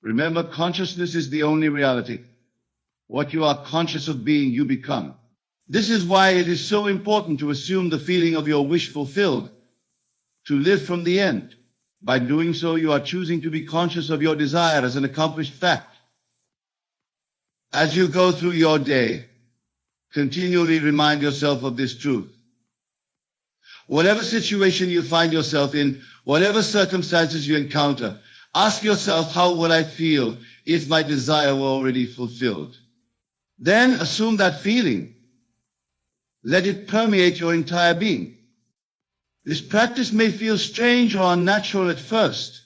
Remember, consciousness is the only reality. What you are conscious of being, you become. This is why it is so important to assume the feeling of your wish fulfilled, to live from the end. By doing so, you are choosing to be conscious of your desire as an accomplished fact. As you go through your day, continually remind yourself of this truth. Whatever situation you find yourself in, whatever circumstances you encounter, ask yourself, how would I feel if my desire were already fulfilled? Then assume that feeling. Let it permeate your entire being. This practice may feel strange or unnatural at first.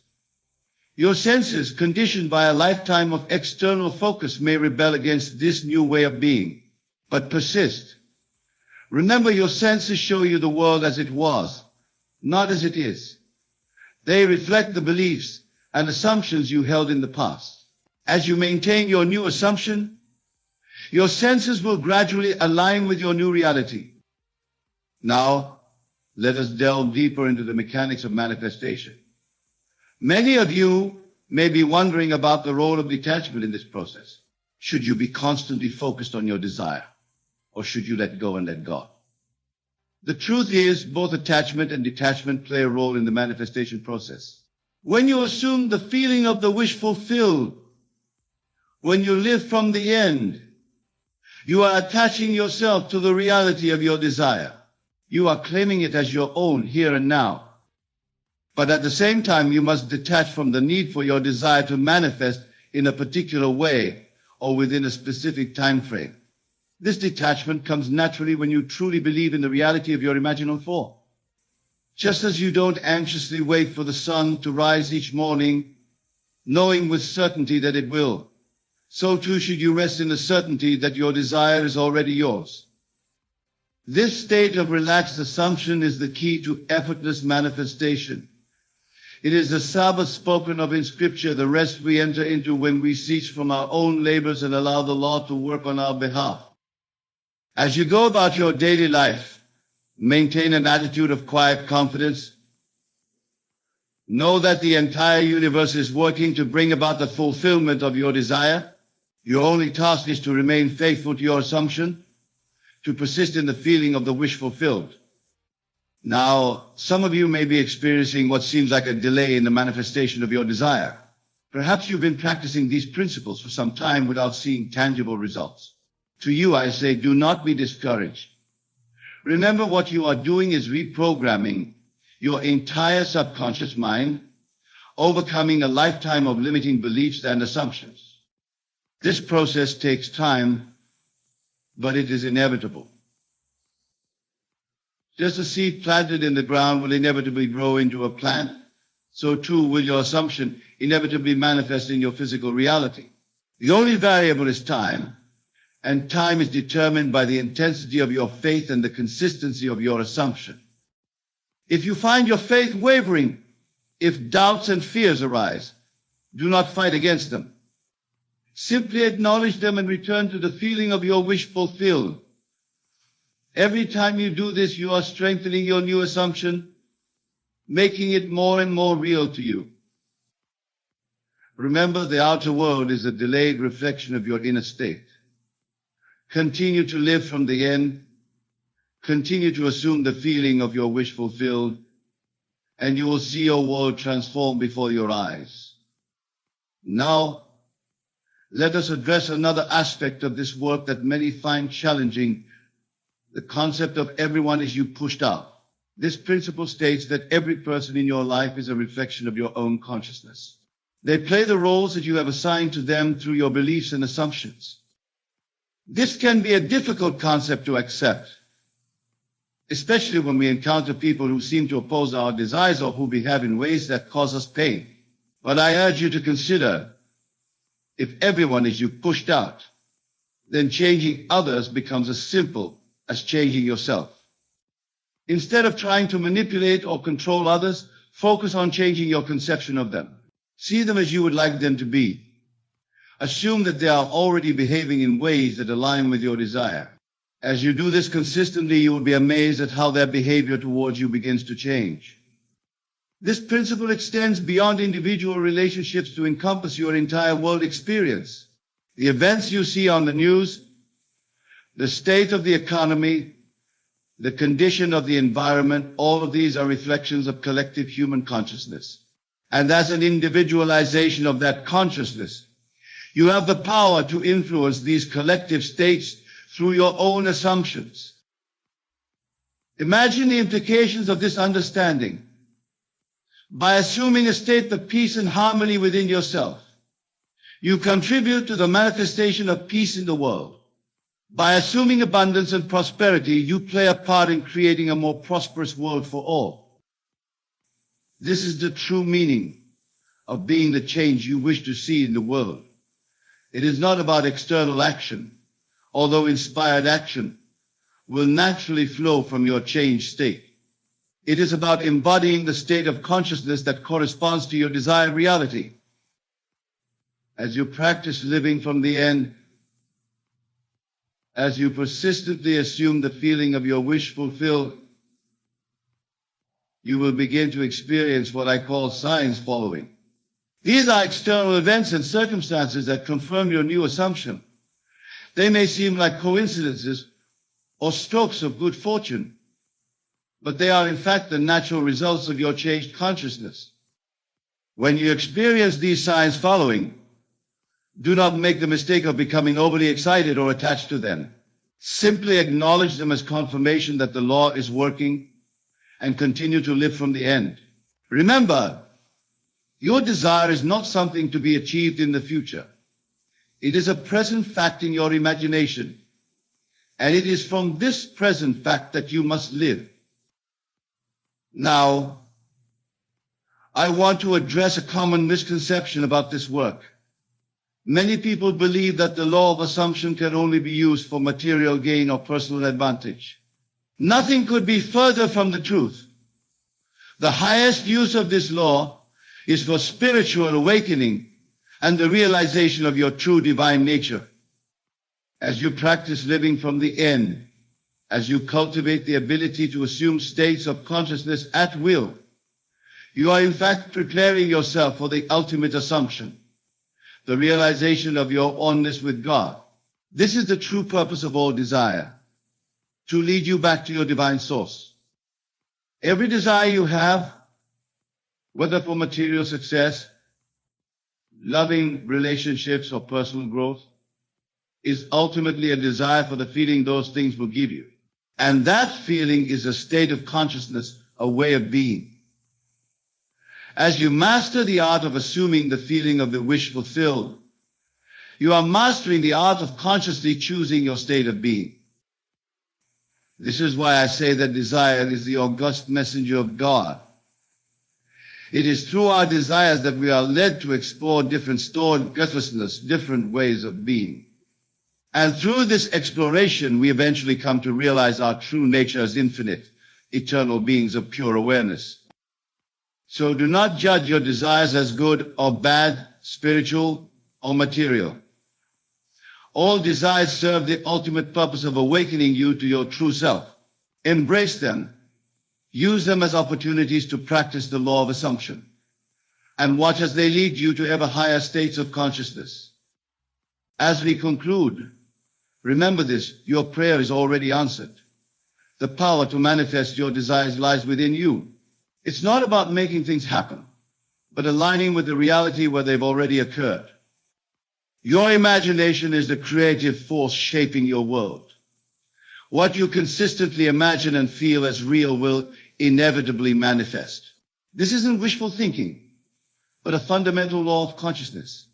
Your senses, conditioned by a lifetime of external focus, may rebel against this new way of being, but persist. Remember, your senses show you the world as it was, not as it is. They reflect the beliefs and assumptions you held in the past. As you maintain your new assumption, your senses will gradually align with your new reality. Now, let us delve deeper into the mechanics of manifestation. Many of you may be wondering about the role of detachment in this process. Should you be constantly focused on your desire, or should you let go and let God? The truth is, both attachment and detachment play a role in the manifestation process. When you assume the feeling of the wish fulfilled, when you live from the end, you are attaching yourself to the reality of your desire. You are claiming it as your own here and now. But at the same time, you must detach from the need for your desire to manifest in a particular way or within a specific time frame. This detachment comes naturally when you truly believe in the reality of your imaginal form. Just as you don't anxiously wait for the sun to rise each morning, knowing with certainty that it will, so too should you rest in the certainty that your desire is already yours. This state of relaxed assumption is the key to effortless manifestation. It is the Sabbath spoken of in Scripture, the rest we enter into when we cease from our own labors and allow the Lord to work on our behalf. As you go about your daily life, maintain an attitude of quiet confidence. Know that the entire universe is working to bring about the fulfillment of your desire. Your only task is to remain faithful to your assumption, to persist in the feeling of the wish fulfilled. Now, some of you may be experiencing what seems like a delay in the manifestation of your desire. Perhaps you've been practicing these principles for some time without seeing tangible results. To you, I say, do not be discouraged. Remember, what you are doing is reprogramming your entire subconscious mind, overcoming a lifetime of limiting beliefs and assumptions. This process takes time, but it is inevitable. Just a seed planted in the ground will inevitably grow into a plant, so too will your assumption inevitably manifest in your physical reality. The only variable is time, and time is determined by the intensity of your faith and the consistency of your assumption. If you find your faith wavering, if doubts and fears arise, do not fight against them. Simply acknowledge them and return to the feeling of your wish fulfilled. Every time you do this, you are strengthening your new assumption, making it more and more real to you. Remember, the outer world is a delayed reflection of your inner state. Continue to live from the end. Continue to assume the feeling of your wish fulfilled, and you will see your world transform before your eyes. Now, let us address another aspect of this work that many find challenging, the concept of everyone is you pushed out. This principle states that every person in your life is a reflection of your own consciousness. They play the roles that you have assigned to them through your beliefs and assumptions. This can be a difficult concept to accept, especially when we encounter people who seem to oppose our desires or who behave in ways that cause us pain. But I urge you to consider, if everyone is you pushed out, then changing others becomes as simple as changing yourself. Instead of trying to manipulate or control others, focus on changing your conception of them. See them as you would like them to be. Assume that they are already behaving in ways that align with your desire. As you do this consistently, you will be amazed at how their behavior towards you begins to change. This principle extends beyond individual relationships to encompass your entire world experience. The events you see on the news, the state of the economy, the condition of the environment, all of these are reflections of collective human consciousness. And as an individualization of that consciousness, you have the power to influence these collective states through your own assumptions. Imagine the implications of this understanding. By assuming a state of peace and harmony within yourself, you contribute to the manifestation of peace in the world. By assuming abundance and prosperity, you play a part in creating a more prosperous world for all. This is the true meaning of being the change you wish to see in the world. It is not about external action, although inspired action will naturally flow from your changed state. It is about embodying the state of consciousness that corresponds to your desired reality. As you practice living from the end, as you persistently assume the feeling of your wish fulfilled, you will begin to experience what I call signs following. These are external events and circumstances that confirm your new assumption. They may seem like coincidences or strokes of good fortune, but they are in fact the natural results of your changed consciousness. When you experience these signs following, do not make the mistake of becoming overly excited or attached to them. Simply acknowledge them as confirmation that the law is working and continue to live from the end. Remember, your desire is not something to be achieved in the future. It is a present fact in your imagination, and it is from this present fact that you must live. Now, I want to address a common misconception about this work. Many people believe that the law of assumption can only be used for material gain or personal advantage. Nothing could be further from the truth. The highest use of this law is for spiritual awakening and the realization of your true divine nature. As you practice living from the end, as you cultivate the ability to assume states of consciousness at will, you are in fact preparing yourself for the ultimate assumption, the realization of your oneness with God. This is the true purpose of all desire, to lead you back to your divine source. Every desire you have, whether for material success, loving relationships or personal growth, is ultimately a desire for the feeling those things will give you. And that feeling is a state of consciousness, a way of being. As you master the art of assuming the feeling of the wish fulfilled, you are mastering the art of consciously choosing your state of being. This is why I say that desire is the august messenger of God. It is through our desires that we are led to explore different stored consciousness, different ways of being. And through this exploration, we eventually come to realize our true nature as infinite, eternal beings of pure awareness. So do not judge your desires as good or bad, spiritual or material. All desires serve the ultimate purpose of awakening you to your true self. Embrace them. Use them as opportunities to practice the law of assumption. And watch as they lead you to ever higher states of consciousness. As we conclude, remember this, your prayer is already answered. The power to manifest your desires lies within you. It's not about making things happen, but aligning with the reality where they've already occurred. Your imagination is the creative force shaping your world. What you consistently imagine and feel as real will inevitably manifest. This isn't wishful thinking, but a fundamental law of consciousness.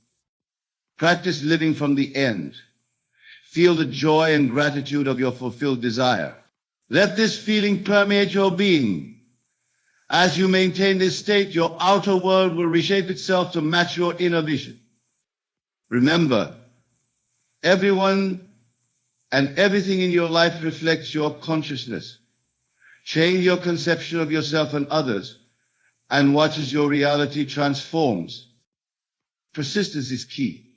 Practice living from the end. Feel the joy and gratitude of your fulfilled desire. Let this feeling permeate your being. As you maintain this state, your outer world will reshape itself to match your inner vision. Remember, everyone and everything in your life reflects your consciousness. Change your conception of yourself and others, and watch as your reality transforms. Persistence is key.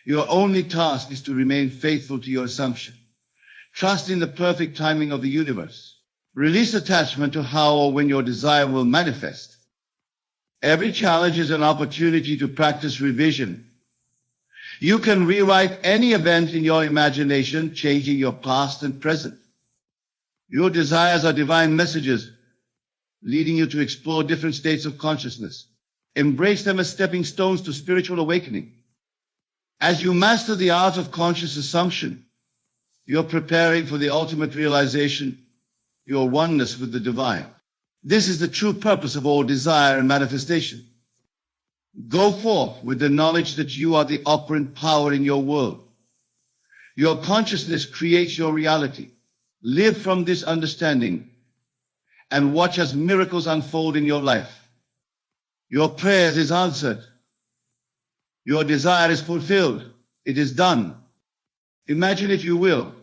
Your only task is to remain faithful to your assumption. Trust in the perfect timing of the universe. Release attachment to how or when your desire will manifest. Every challenge is an opportunity to practice revision. You can rewrite any event in your imagination, changing your past and present. Your desires are divine messages, leading you to explore different states of consciousness. Embrace them as stepping stones to spiritual awakening. As you master the art of conscious assumption, you're preparing for the ultimate realization, your oneness with the divine. This is the true purpose of all desire and manifestation. Go forth with the knowledge that you are the operant power in your world. Your consciousness creates your reality. Live from this understanding and watch as miracles unfold in your life. Your prayers is answered. Your desire is fulfilled. It is done. Imagine, if you will,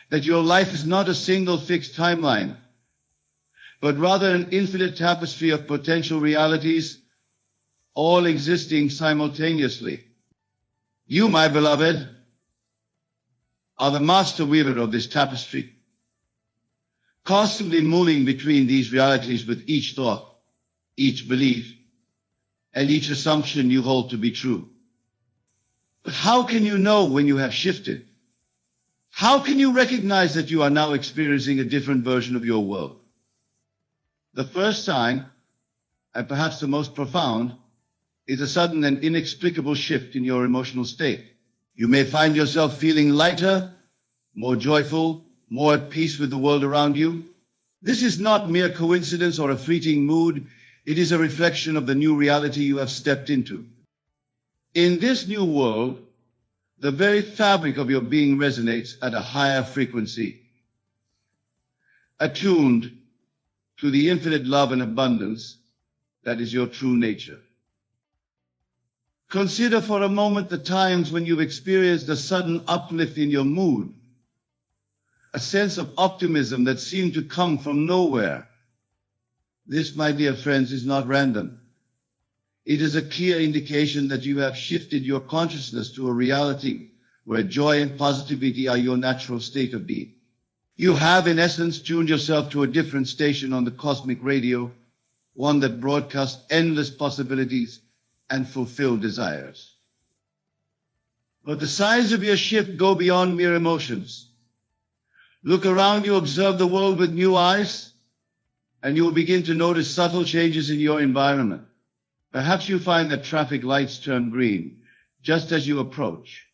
that your life is not a single fixed timeline, but rather an infinite tapestry of potential realities, all existing simultaneously. You, my beloved, are the master weaver of this tapestry, constantly moving between these realities with each thought, each belief, and each assumption you hold to be true. But how can you know when you have shifted? How can you recognize that you are now experiencing a different version of your world? The first sign, and perhaps the most profound, is a sudden and inexplicable shift in your emotional state. You may find yourself feeling lighter, more joyful, more at peace with the world around you. This is not mere coincidence or a fleeting mood. It is a reflection of the new reality you have stepped into. In this new world, the very fabric of your being resonates at a higher frequency, attuned to the infinite love and abundance that is your true nature. Consider for a moment the times when you've experienced a sudden uplift in your mood, a sense of optimism that seemed to come from nowhere. This, my dear friends, is not random. It is a clear indication that you have shifted your consciousness to a reality where joy and positivity are your natural state of being. You have, in essence, tuned yourself to a different station on the cosmic radio, one that broadcasts endless possibilities and fulfilled desires. But the signs of your shift go beyond mere emotions. Look around you, observe the world with new eyes, and you will begin to notice subtle changes in your environment. Perhaps you find that traffic lights turn green just as you approach,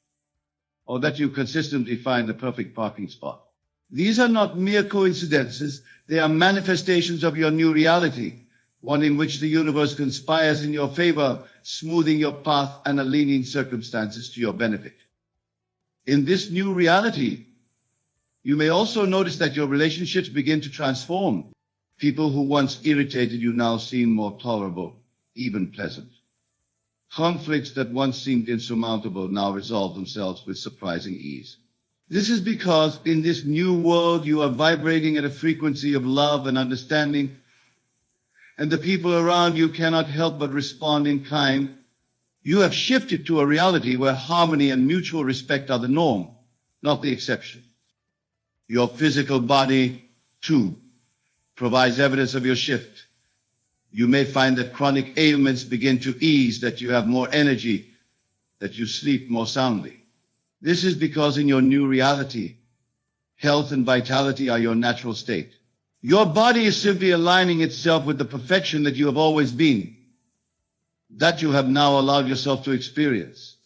or that you consistently find the perfect parking spot. These are not mere coincidences. They are manifestations of your new reality, one in which the universe conspires in your favor, smoothing your path and aligning circumstances to your benefit. In this new reality, you may also notice that your relationships begin to transform. People who once irritated you now seem more tolerable, even pleasant. Conflicts that once seemed insurmountable now resolve themselves with surprising ease. This is because in this new world you are vibrating at a frequency of love and understanding, and the people around you cannot help but respond in kind. You have shifted to a reality where harmony and mutual respect are the norm, not the exception. Your physical body, too, provides evidence of your shift. You may find that chronic ailments begin to ease, that you have more energy, that you sleep more soundly. This is because in your new reality, health and vitality are your natural state. Your body is simply aligning itself with the perfection that you have always been, that you have now allowed yourself to experience.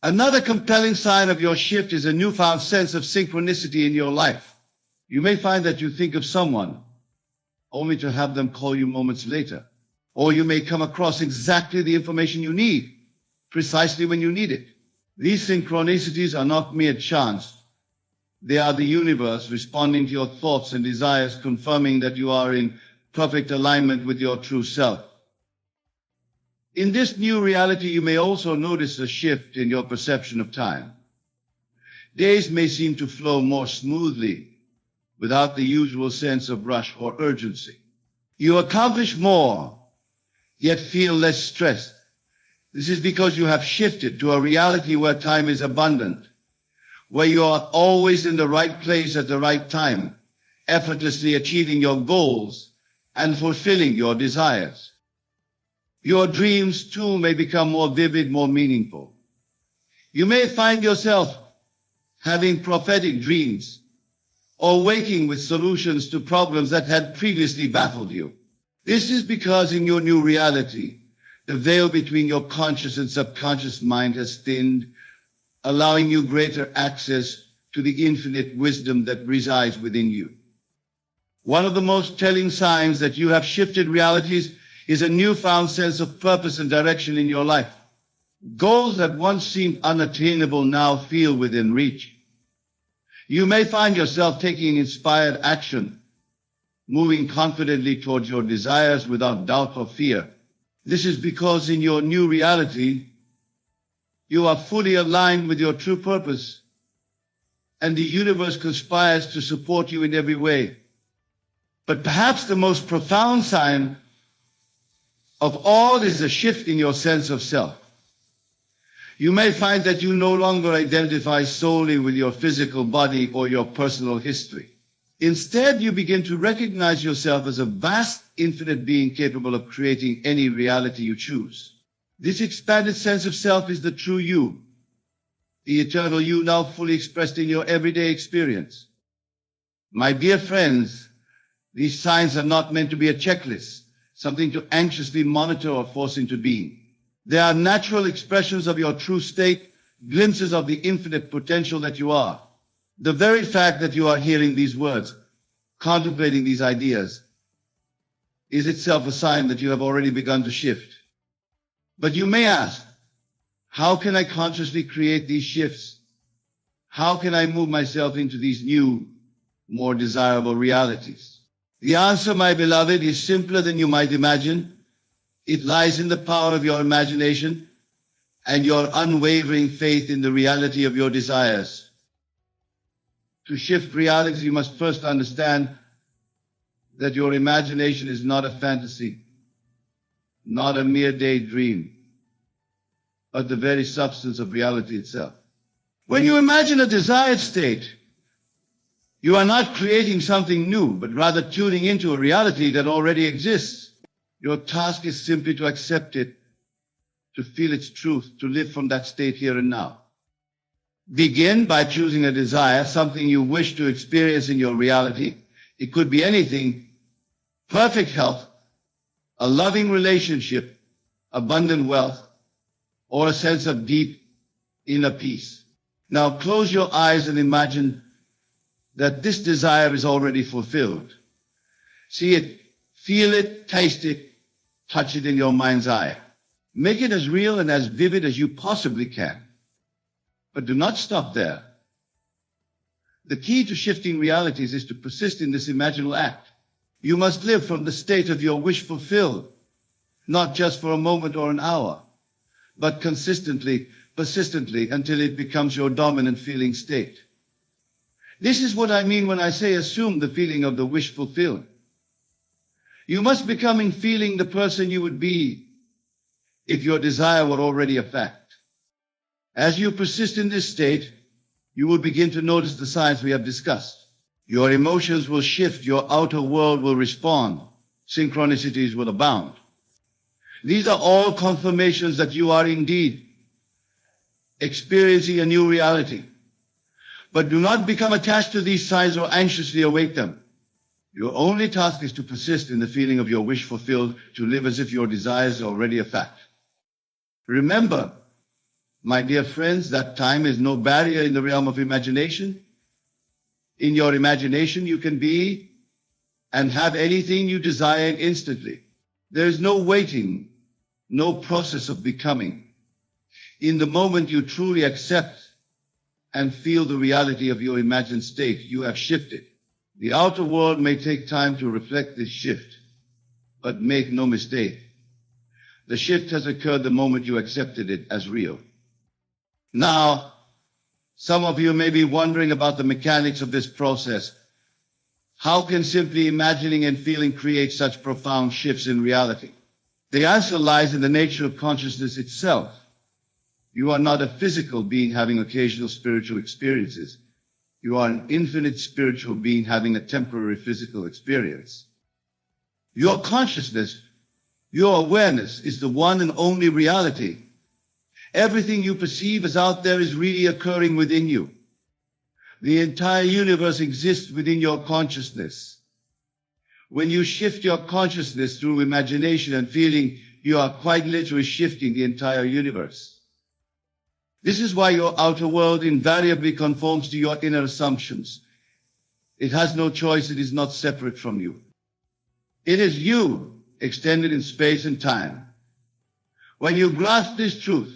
Another compelling sign of your shift is a newfound sense of synchronicity in your life. You may find that you think of someone, only to have them call you moments later. Or you may come across exactly the information you need, precisely when you need it. These synchronicities are not mere chance. They are the universe responding to your thoughts and desires, confirming that you are in perfect alignment with your true self. In this new reality, you may also notice a shift in your perception of time. Days may seem to flow more smoothly, without the usual sense of rush or urgency. You accomplish more, yet feel less stressed. This is because you have shifted to a reality where time is abundant, where you are always in the right place at the right time, effortlessly achieving your goals and fulfilling your desires. Your dreams, too, may become more vivid, more meaningful. You may find yourself having prophetic dreams, or waking with solutions to problems that had previously baffled you. This is because in your new reality, the veil between your conscious and subconscious mind has thinned, allowing you greater access to the infinite wisdom that resides within you. One of the most telling signs that you have shifted realities is a newfound sense of purpose and direction in your life. Goals that once seemed unattainable now feel within reach. You may find yourself taking inspired action, moving confidently towards your desires without doubt or fear. This is because in your new reality, you are fully aligned with your true purpose, and the universe conspires to support you in every way. But perhaps the most profound sign of all is a shift in your sense of self. You may find that you no longer identify solely with your physical body or your personal history. Instead, you begin to recognize yourself as a vast, infinite being capable of creating any reality you choose. This expanded sense of self is the true you, the eternal you now fully expressed in your everyday experience. My dear friends, these signs are not meant to be a checklist, something to anxiously monitor or force into being. They are natural expressions of your true state, glimpses of the infinite potential that you are. The very fact that you are hearing these words, contemplating these ideas, is itself a sign that you have already begun to shift. But you may ask, how can I consciously create these shifts? How can I move myself into these new, more desirable realities? The answer, my beloved, is simpler than you might imagine. It lies in the power of your imagination and your unwavering faith in the reality of your desires. To shift reality, you must first understand that your imagination is not a fantasy, not a mere daydream, but the very substance of reality itself. When you imagine a desired state, you are not creating something new, but rather tuning into a reality that already exists. Your task is simply to accept it, to feel its truth, to live from that state here and now. Begin by choosing a desire, something you wish to experience in your reality. It could be anything: perfect health, a loving relationship, abundant wealth, or a sense of deep inner peace. Now close your eyes and imagine that this desire is already fulfilled. See it, feel it, taste it, touch it in your mind's eye. Make it as real and as vivid as you possibly can. But do not stop there. The key to shifting realities is to persist in this imaginal act. You must live from the state of your wish fulfilled, not just for a moment or an hour, but consistently, persistently, until it becomes your dominant feeling state. This is what I mean when I say assume the feeling of the wish fulfilled. You must become feeling the person you would be if your desire were already a fact. As you persist in this state, you will begin to notice the signs we have discussed. Your emotions will shift, your outer world will respond, synchronicities will abound. These are all confirmations that you are indeed experiencing a new reality. But do not become attached to these signs or anxiously await them. Your only task is to persist in the feeling of your wish fulfilled, to live as if your desires are already a fact. Remember, my dear friends, that time is no barrier in the realm of imagination. In your imagination, you can be and have anything you desire instantly. There is no waiting, no process of becoming. In the moment you truly accept and feel the reality of your imagined state, you have shifted. The outer world may take time to reflect this shift, but make no mistake. The shift has occurred the moment you accepted it as real. Now, some of you may be wondering about the mechanics of this process. How can simply imagining and feeling create such profound shifts in reality? The answer lies in the nature of consciousness itself. You are not a physical being having occasional spiritual experiences. You are an infinite spiritual being having a temporary physical experience. Your consciousness, your awareness is the one and only reality. Everything you perceive as out there is really occurring within you. The entire universe exists within your consciousness. When you shift your consciousness through imagination and feeling, you are quite literally shifting the entire universe. This is why your outer world invariably conforms to your inner assumptions. It has no choice. It is not separate from you. It is you extended in space and time. When you grasp this truth,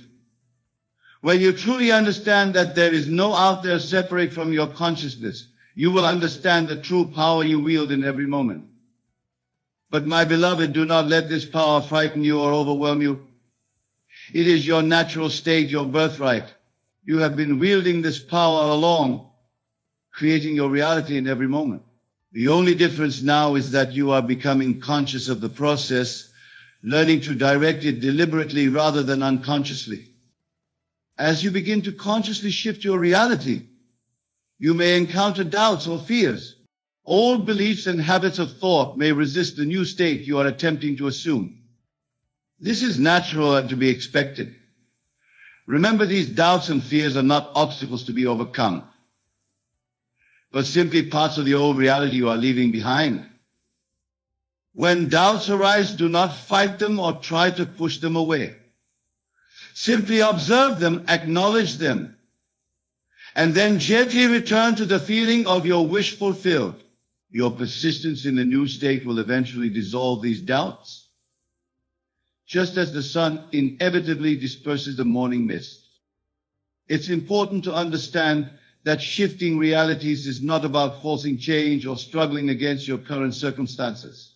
when you truly understand that there is no out there separate from your consciousness, you will understand the true power you wield in every moment. But my beloved, do not let this power frighten you or overwhelm you. It is your natural state, your birthright. You have been wielding this power all along, creating your reality in every moment. The only difference now is that you are becoming conscious of the process, learning to direct it deliberately rather than unconsciously. As you begin to consciously shift your reality, you may encounter doubts or fears. Old beliefs and habits of thought may resist the new state you are attempting to assume. This is natural and to be expected. Remember, these doubts and fears are not obstacles to be overcome, but simply parts of the old reality you are leaving behind. When doubts arise, do not fight them or try to push them away. Simply observe them, acknowledge them, and then gently return to the feeling of your wish fulfilled. Your persistence in the new state will eventually dissolve these doubts, just as the sun inevitably disperses the morning mist. It's important to understand that shifting realities is not about forcing change or struggling against your current circumstances.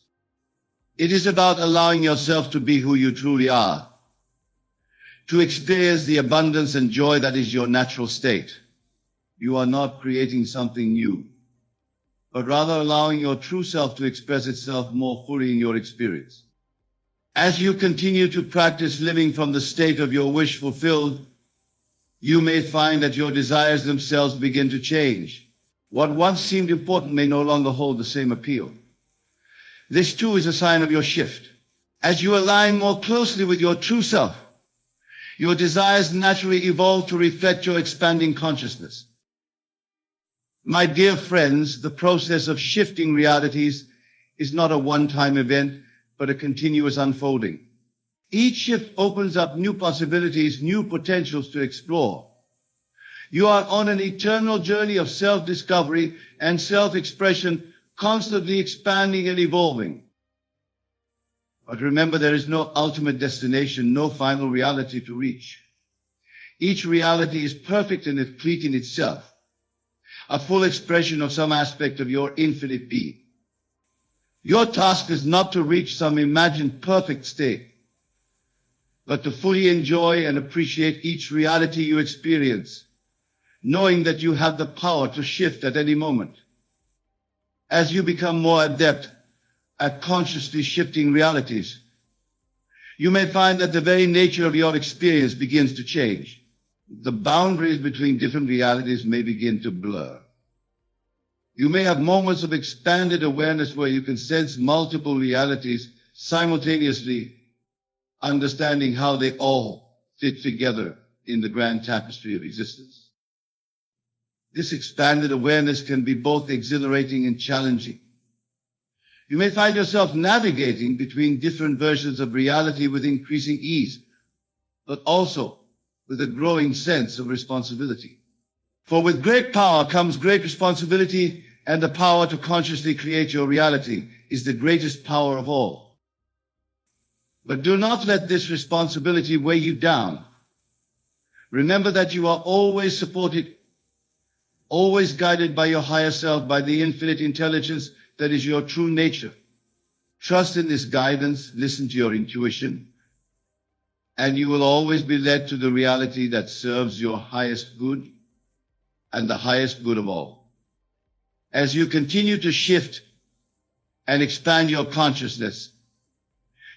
It is about allowing yourself to be who you truly are, to experience the abundance and joy that is your natural state. You are not creating something new, but rather allowing your true self to express itself more fully in your experience. As you continue to practice living from the state of your wish fulfilled, you may find that your desires themselves begin to change. What once seemed important may no longer hold the same appeal. This too is a sign of your shift. As you align more closely with your true self, your desires naturally evolve to reflect your expanding consciousness. My dear friends, the process of shifting realities is not a one-time event, but a continuous unfolding. Each shift opens up new possibilities, new potentials to explore. You are on an eternal journey of self-discovery and self-expression, constantly expanding and evolving. But remember, there is no ultimate destination, no final reality to reach. Each reality is perfect and complete in itself, a full expression of some aspect of your infinite being. Your task is not to reach some imagined perfect state, but to fully enjoy and appreciate each reality you experience, knowing that you have the power to shift at any moment. As you become more adept at consciously shifting realities, you may find that the very nature of your experience begins to change. The boundaries between different realities may begin to blur. You may have moments of expanded awareness where you can sense multiple realities simultaneously, understanding how they all fit together in the grand tapestry of existence. This expanded awareness can be both exhilarating and challenging. You may find yourself navigating between different versions of reality with increasing ease, but also with a growing sense of responsibility. For with great power comes great responsibility, and the power to consciously create your reality is the greatest power of all. But do not let this responsibility weigh you down. Remember that you are always supported, always guided by your higher self, by the infinite intelligence that is your true nature. Trust in this guidance, listen to your intuition, and you will always be led to the reality that serves your highest good and the highest good of all. As you continue to shift and expand your consciousness,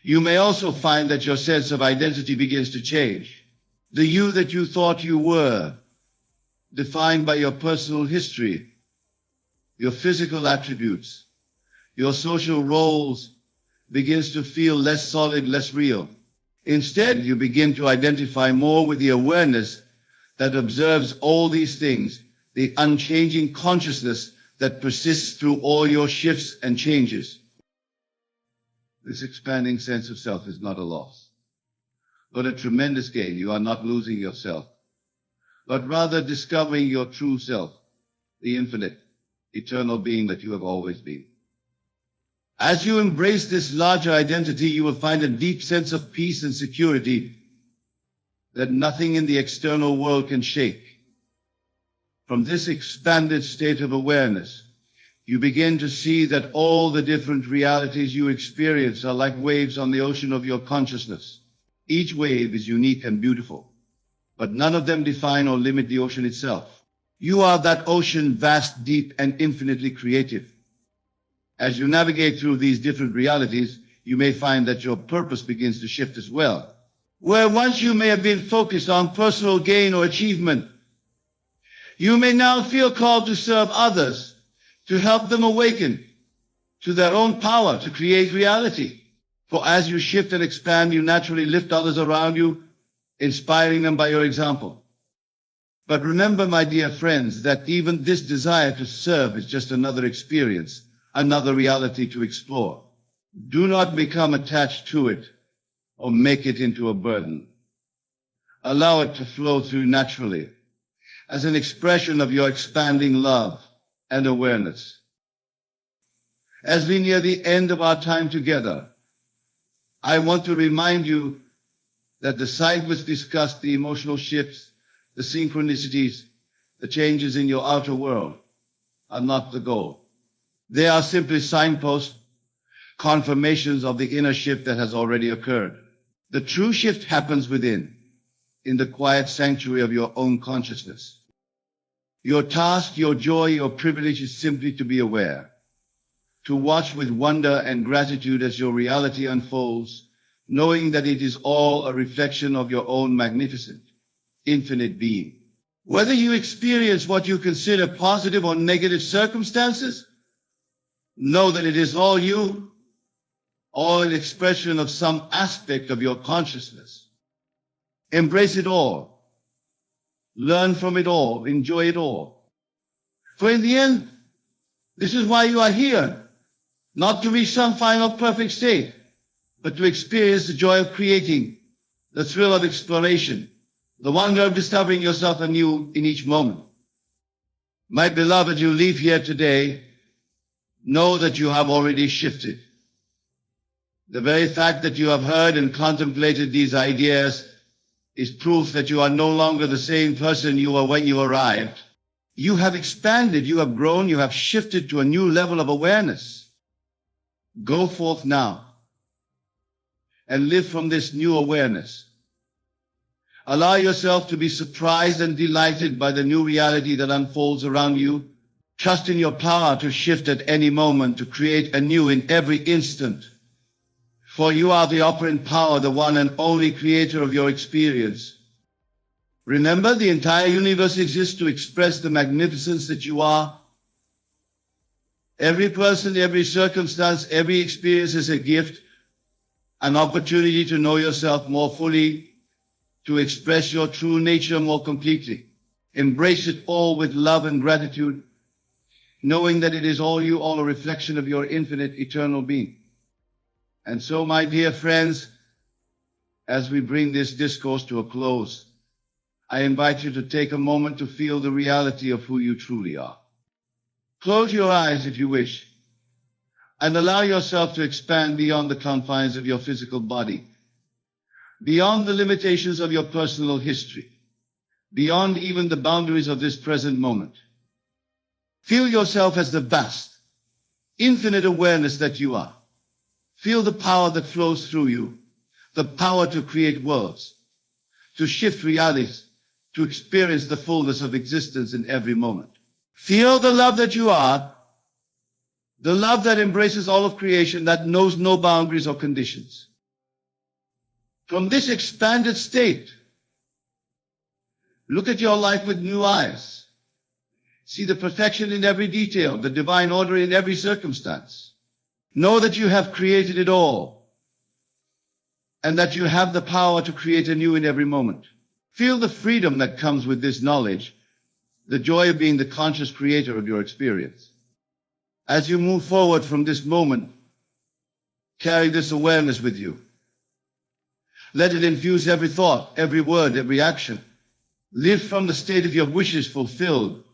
you may also find that your sense of identity begins to change. The you that you thought you were, defined by your personal history, your physical attributes, your social roles, begins to feel less solid, less real. Instead, you begin to identify more with the awareness that observes all these things, the unchanging consciousness that persists through all your shifts and changes. This expanding sense of self is not a loss, but a tremendous gain. You are not losing yourself, but rather discovering your true self, the infinite, eternal being that you have always been. As you embrace this larger identity, you will find a deep sense of peace and security that nothing in the external world can shake. From this expanded state of awareness, you begin to see that all the different realities you experience are like waves on the ocean of your consciousness. Each wave is unique and beautiful, but none of them define or limit the ocean itself. You are that ocean, vast, deep, and infinitely creative. As you navigate through these different realities, you may find that your purpose begins to shift as well. Where once you may have been focused on personal gain or achievement, you may now feel called to serve others, to help them awaken to their own power to create reality. For as you shift and expand, you naturally lift others around you, inspiring them by your example. But remember, my dear friends, that even this desire to serve is just another experience, another reality to explore. Do not become attached to it or make it into a burden. Allow it to flow through naturally as an expression of your expanding love and awareness. As we near the end of our time together, I want to remind you that the side which discussed the emotional shifts, the synchronicities, the changes in your outer world are not the goal. They are simply signposts, confirmations of the inner shift that has already occurred. The true shift happens within, in the quiet sanctuary of your own consciousness. Your task, your joy, your privilege is simply to be aware, to watch with wonder and gratitude as your reality unfolds, knowing that it is all a reflection of your own magnificent, infinite being. Whether you experience what you consider positive or negative circumstances, know that it is all you, all an expression of some aspect of your consciousness. Embrace it all. Learn from it all. Enjoy it all. For in the end, this is why you are here, not to reach some final perfect state, but to experience the joy of creating, the thrill of exploration, the wonder of discovering yourself anew in each moment. My beloved, you leave here today, know that you have already shifted. The very fact that you have heard and contemplated these ideas is proof that you are no longer the same person you were when you arrived. You have expanded, you have grown, you have shifted to a new level of awareness. Go forth now and live from this new awareness. Allow yourself to be surprised and delighted by the new reality that unfolds around you. Trust in your power to shift at any moment, to create anew in every instant. For you are the operant power, the one and only creator of your experience. Remember, the entire universe exists to express the magnificence that you are. Every person, every circumstance, every experience is a gift, an opportunity to know yourself more fully, to express your true nature more completely. Embrace it all with love and gratitude, knowing that it is all you, all a reflection of your infinite eternal being. And so, my dear friends, as we bring this discourse to a close, I invite you to take a moment to feel the reality of who you truly are. Close your eyes if you wish, and allow yourself to expand beyond the confines of your physical body, beyond the limitations of your personal history, beyond even the boundaries of this present moment. Feel yourself as the vast, infinite awareness that you are. Feel the power that flows through you, the power to create worlds, to shift realities, to experience the fullness of existence in every moment. Feel the love that you are, the love that embraces all of creation, that knows no boundaries or conditions. From this expanded state, look at your life with new eyes. See the perfection in every detail, the divine order in every circumstance. Know that you have created it all, and that you have the power to create anew in every moment. Feel the freedom that comes with this knowledge, the joy of being the conscious creator of your experience. As you move forward from this moment, carry this awareness with you. Let it infuse every thought, every word, every action. Live from the state of your wishes fulfilled,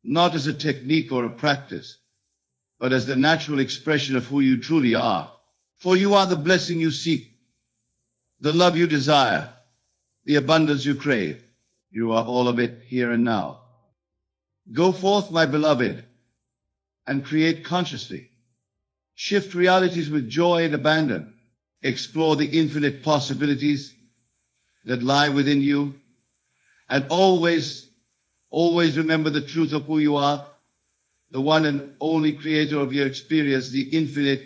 not as a technique or a practice, but as the natural expression of who you truly are. For you are the blessing you seek, the love you desire, the abundance you crave. You are all of it here and now. Go forth, my beloved, and create consciously. Shift realities with joy and abandon. Explore the infinite possibilities that lie within you. And always remember the truth of who you are, the one and only creator of your experience, the infinite,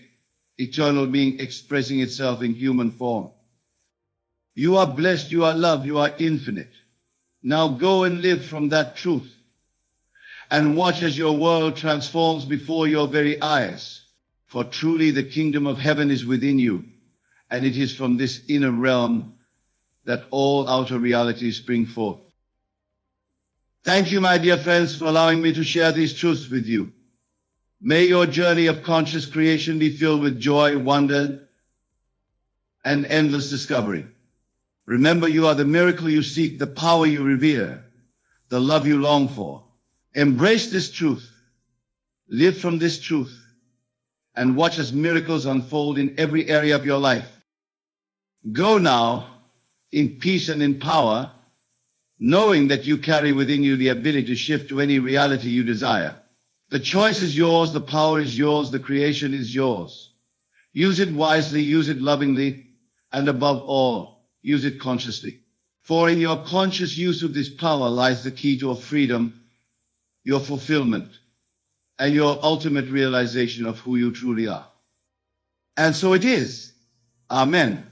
eternal being expressing itself in human form. You are blessed, you are loved, you are infinite. Now go and live from that truth and watch as your world transforms before your very eyes. For truly the kingdom of heaven is within you, and it is from this inner realm that all outer realities spring forth. Thank you, my dear friends, for allowing me to share these truths with you. May your journey of conscious creation be filled with joy, wonder, and endless discovery. Remember, you are the miracle you seek, the power you revere, the love you long for. Embrace this truth, live from this truth, and watch as miracles unfold in every area of your life. Go now in peace and in power, knowing that you carry within you the ability to shift to any reality you desire. The choice is yours, the power is yours, the creation is yours. Use it wisely, use it lovingly, and above all, use it consciously. For in your conscious use of this power lies the key to a freedom, your fulfillment, and your ultimate realization of who you truly are. And so it is. Amen.